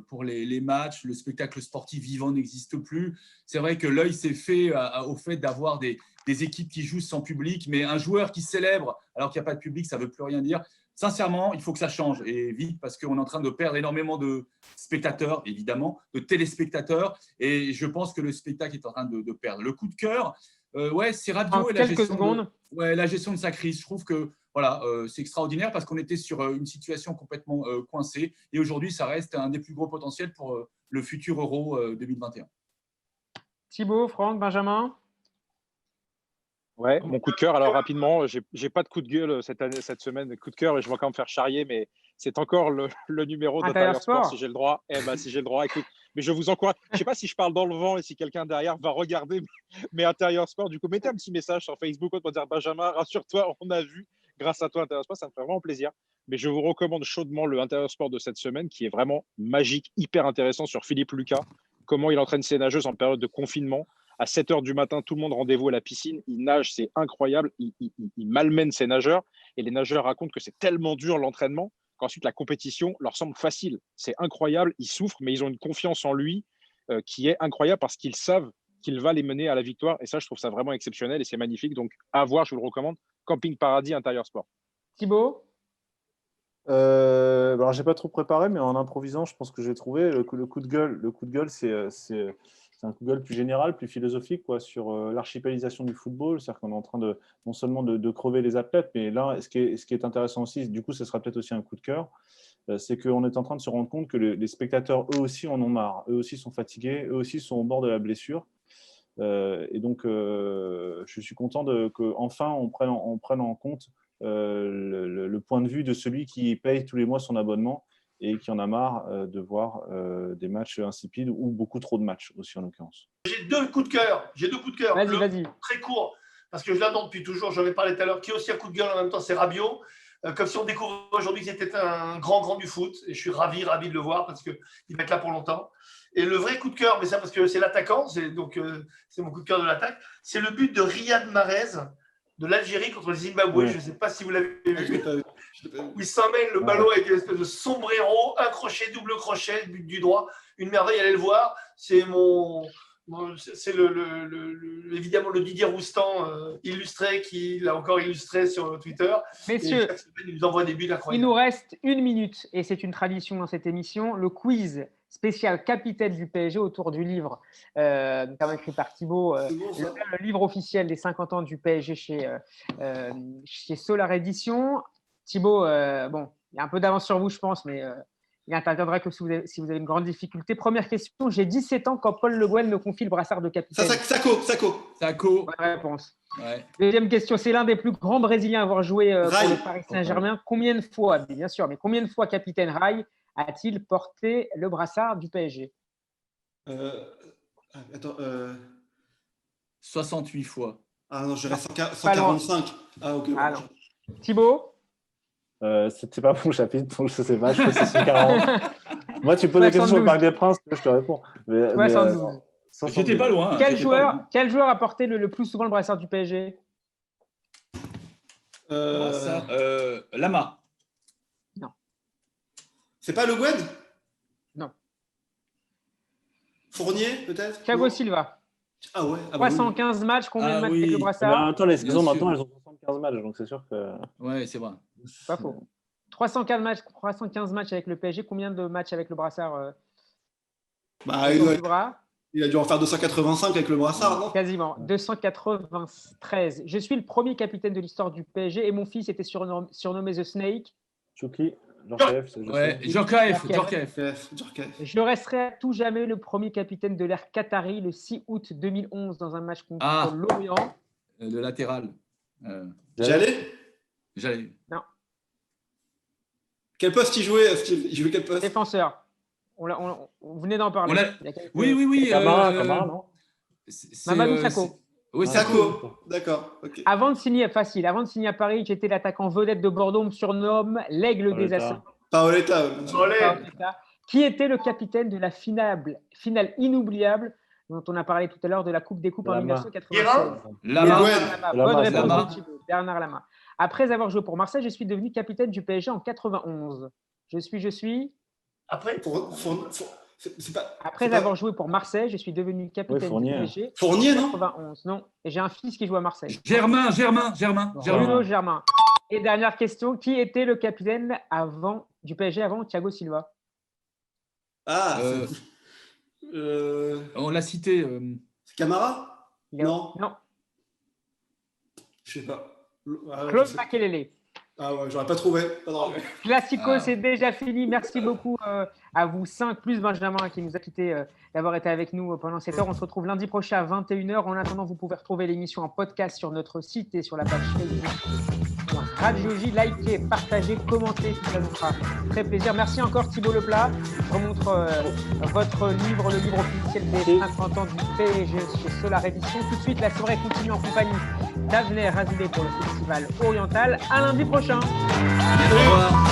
Speaker 4: pour les matchs. Le spectacle sportif vivant n'existe plus. C'est vrai que l'œil s'est fait au fait d'avoir des équipes qui jouent sans public, mais un joueur qui célèbre alors qu'il n'y a pas de public, ça ne veut plus rien dire. Sincèrement, il faut que ça change et vite parce qu'on est en train de perdre énormément de spectateurs, évidemment, de téléspectateurs, et je pense que le spectacle est en train de perdre. Le coup de cœur, c'est Rabiot et la gestion de sa crise. Je trouve que c'est extraordinaire parce qu'on était sur une situation complètement coincée et aujourd'hui, ça reste un des plus gros potentiels pour le futur Euro 2021.
Speaker 1: Thibaut, Franck, Benjamin?
Speaker 7: Ouais, mon coup de cœur. Alors rapidement, j'ai pas de coup de gueule cette semaine. Coup de cœur, et je vais quand même faire charrier, mais c'est encore le numéro d'Intérieur Sport, si j'ai le droit. Si j'ai le droit, écoute. Mais je vous encourage. Je sais pas si je parle dans le vent et si quelqu'un derrière va regarder mes Intérieur Sport. Du coup, mettez un petit message sur Facebook pour dire Benjamin, rassure-toi, on a vu. Grâce à toi, Intérieur Sport, ça me fait vraiment plaisir. Mais je vous recommande chaudement le Intérieur Sport de cette semaine, qui est vraiment magique, hyper intéressant sur Philippe Lucas. Comment il entraîne ses nageuses en période de confinement. À 7h du matin, tout le monde rendez-vous à la piscine. Il nage, c'est incroyable. Il malmène ses nageurs. Et les nageurs racontent que c'est tellement dur l'entraînement qu'ensuite la compétition leur semble facile. C'est incroyable. Ils souffrent, mais ils ont une confiance en lui qui est incroyable parce qu'ils savent qu'il va les mener à la victoire. Et ça, je trouve ça vraiment exceptionnel et c'est magnifique. Donc, à voir, je vous le recommande. Camping Paradis, Intérieur Sport.
Speaker 1: Thibaut?
Speaker 3: Alors, j'ai pas trop préparé, mais en improvisant, je pense que j'ai trouvé le coup de gueule. Le coup de gueule, c'est un coup de gueule plus général, plus philosophique sur l'archipélisation du football. C'est-à-dire qu'on est en train non seulement de crever les athlètes, mais là, ce qui est intéressant aussi, du coup, ce sera peut-être aussi un coup de cœur, c'est qu'on est en train de se rendre compte que les spectateurs, eux aussi, en ont marre. Eux aussi sont fatigués, eux aussi sont au bord de la blessure. Et donc, je suis content qu'enfin, on prenne en compte le point de vue de celui qui paye tous les mois son abonnement et qui en a marre de voir des matchs insipides ou beaucoup trop de matchs aussi en l'occurrence.
Speaker 2: J'ai deux coups de cœur.
Speaker 1: Vas-y.
Speaker 2: Très court, parce que je l'attends depuis toujours, j'en ai parlé tout à l'heure, qui est aussi un coup de gueule en même temps, c'est Rabiot. Comme si on découvre aujourd'hui qu'il était un grand du foot, et je suis ravi de le voir parce qu'il va être là pour longtemps. Et le vrai coup de cœur, mais ça parce que c'est l'attaquant, c'est mon coup de cœur de l'attaque, c'est le but de Riyad Mahrez de l'Algérie contre le Zimbabwe.
Speaker 3: Ouais.
Speaker 2: Je ne sais pas si vous l'avez vu. Où il s'emmène le ballon avec une espèce de sombrero, un crochet, double crochet, but du droit. Une merveille, allez le voir. C'est évidemment le Didier Roustan illustré qui l'a encore illustré sur Twitter.
Speaker 1: Messieurs,
Speaker 2: il nous envoie des buts incroyables.
Speaker 1: Il nous reste 1 minute et c'est une tradition dans cette émission, le quiz spécial capitaine du PSG autour du livre, notamment écrit par Thibaut, le livre officiel des 50 ans du PSG chez Solar Édition. Thibaut, il y a un peu d'avance sur vous, je pense, mais Il interviendra que si vous avez une grande difficulté. Première question, j'ai 17 ans quand Paul Le Guen me confie le brassard de capitaine.
Speaker 5: Sacco.
Speaker 1: Bonne réponse.
Speaker 4: Ouais.
Speaker 1: Deuxième question, c'est l'un des plus grands Brésiliens à avoir joué pour le Paris Saint-Germain. Combien de fois, bien sûr, mais combien de fois capitaine Rai a-t-il porté le brassard du PSG?
Speaker 5: Attends.
Speaker 4: 68 fois.
Speaker 5: Ah non, je reste 145. Ah, ok.
Speaker 1: Ah, non. Thibaut?
Speaker 3: C'était pas mon chapitre, donc je sais pas, je fais 640. Moi, tu poses des questions sur le Parc des Princes, je te réponds.
Speaker 1: 72.
Speaker 4: J'étais pas loin.
Speaker 1: Quel joueur a porté le plus souvent le brassard du PSG?
Speaker 4: Lama.
Speaker 1: Non.
Speaker 5: C'est pas Le Guen?
Speaker 1: Non.
Speaker 5: Fournier, peut-être?
Speaker 1: Thiago Silva.
Speaker 5: Ah ouais.
Speaker 1: 315 matchs, combien de matchs avec le brassard?
Speaker 3: En même temps, les saisons maintenant, elles ont 75 matchs, donc c'est sûr que.
Speaker 4: Ouais, c'est vrai.
Speaker 1: Pas faux. 315 matchs avec le PSG, combien de matchs avec le brassard?
Speaker 5: Il a dû en faire 285 avec le brassard, non?
Speaker 1: Quasiment, 293. Je suis le premier capitaine de l'histoire du PSG et mon fils était surnommé The Snake.
Speaker 3: Chouki, Djorkaeff.
Speaker 4: Ouais, Djorkaeff.
Speaker 1: Je resterai à tout jamais le premier capitaine de l'ère qatari le 6 août 2011 dans un match contre l'Orient.
Speaker 4: Le latéral.
Speaker 5: J'allais.
Speaker 1: Non.
Speaker 5: Quel poste il jouait, Steve? Il jouait quel poste?
Speaker 1: Défenseur. Vous venez d'en parler.
Speaker 4: Oui.
Speaker 3: Camara, non?
Speaker 1: Mamadou Sakho.
Speaker 4: Oui,
Speaker 5: Sakho. D'accord. Okay.
Speaker 1: Avant de signer à Paris, j'étais l'attaquant vedette de Bordeaux. On me surnomme l'aigle des Assassins.
Speaker 5: Paoletta.
Speaker 1: Qui était le capitaine de la finale inoubliable dont on a parlé tout à l'heure de la Coupe des Coupes en 1996? Bonne réponse, Bernard Lama. Après avoir joué pour Marseille, je suis devenu capitaine du PSG en 91. Je suis.
Speaker 2: Après
Speaker 1: Après avoir joué pour Marseille, je suis devenu capitaine du PSG
Speaker 5: Fournier,
Speaker 1: en 91. Non. Et j'ai un fils qui joue à Marseille.
Speaker 4: Germain.
Speaker 1: Bruno Germain. Et dernière question, qui était le capitaine du PSG avant Thiago Silva?
Speaker 4: On l'a cité.
Speaker 5: C'est Camara? Non. Je sais pas.
Speaker 1: Claude Makelele.
Speaker 5: Ah ouais, j'aurais pas trouvé.
Speaker 1: Classico, c'est déjà fini. Merci beaucoup à vous 5, plus Benjamin qui nous a quittés d'avoir été avec nous pendant cette heure. On se retrouve lundi prochain à 21h. En attendant, vous pouvez retrouver l'émission en podcast sur notre site et sur la page Facebook. Radio J, likez, partagez, commentez, tout ça nous fera très plaisir. Merci encore Thibaut Leplat. Je remontre votre livre, le livre officiel des 50 ans du PSG chez Solar Édition. Tout de suite, la soirée continue en compagnie d'Avenir Azoulay pour le Festival Oriental. À lundi prochain.
Speaker 4: Au revoir.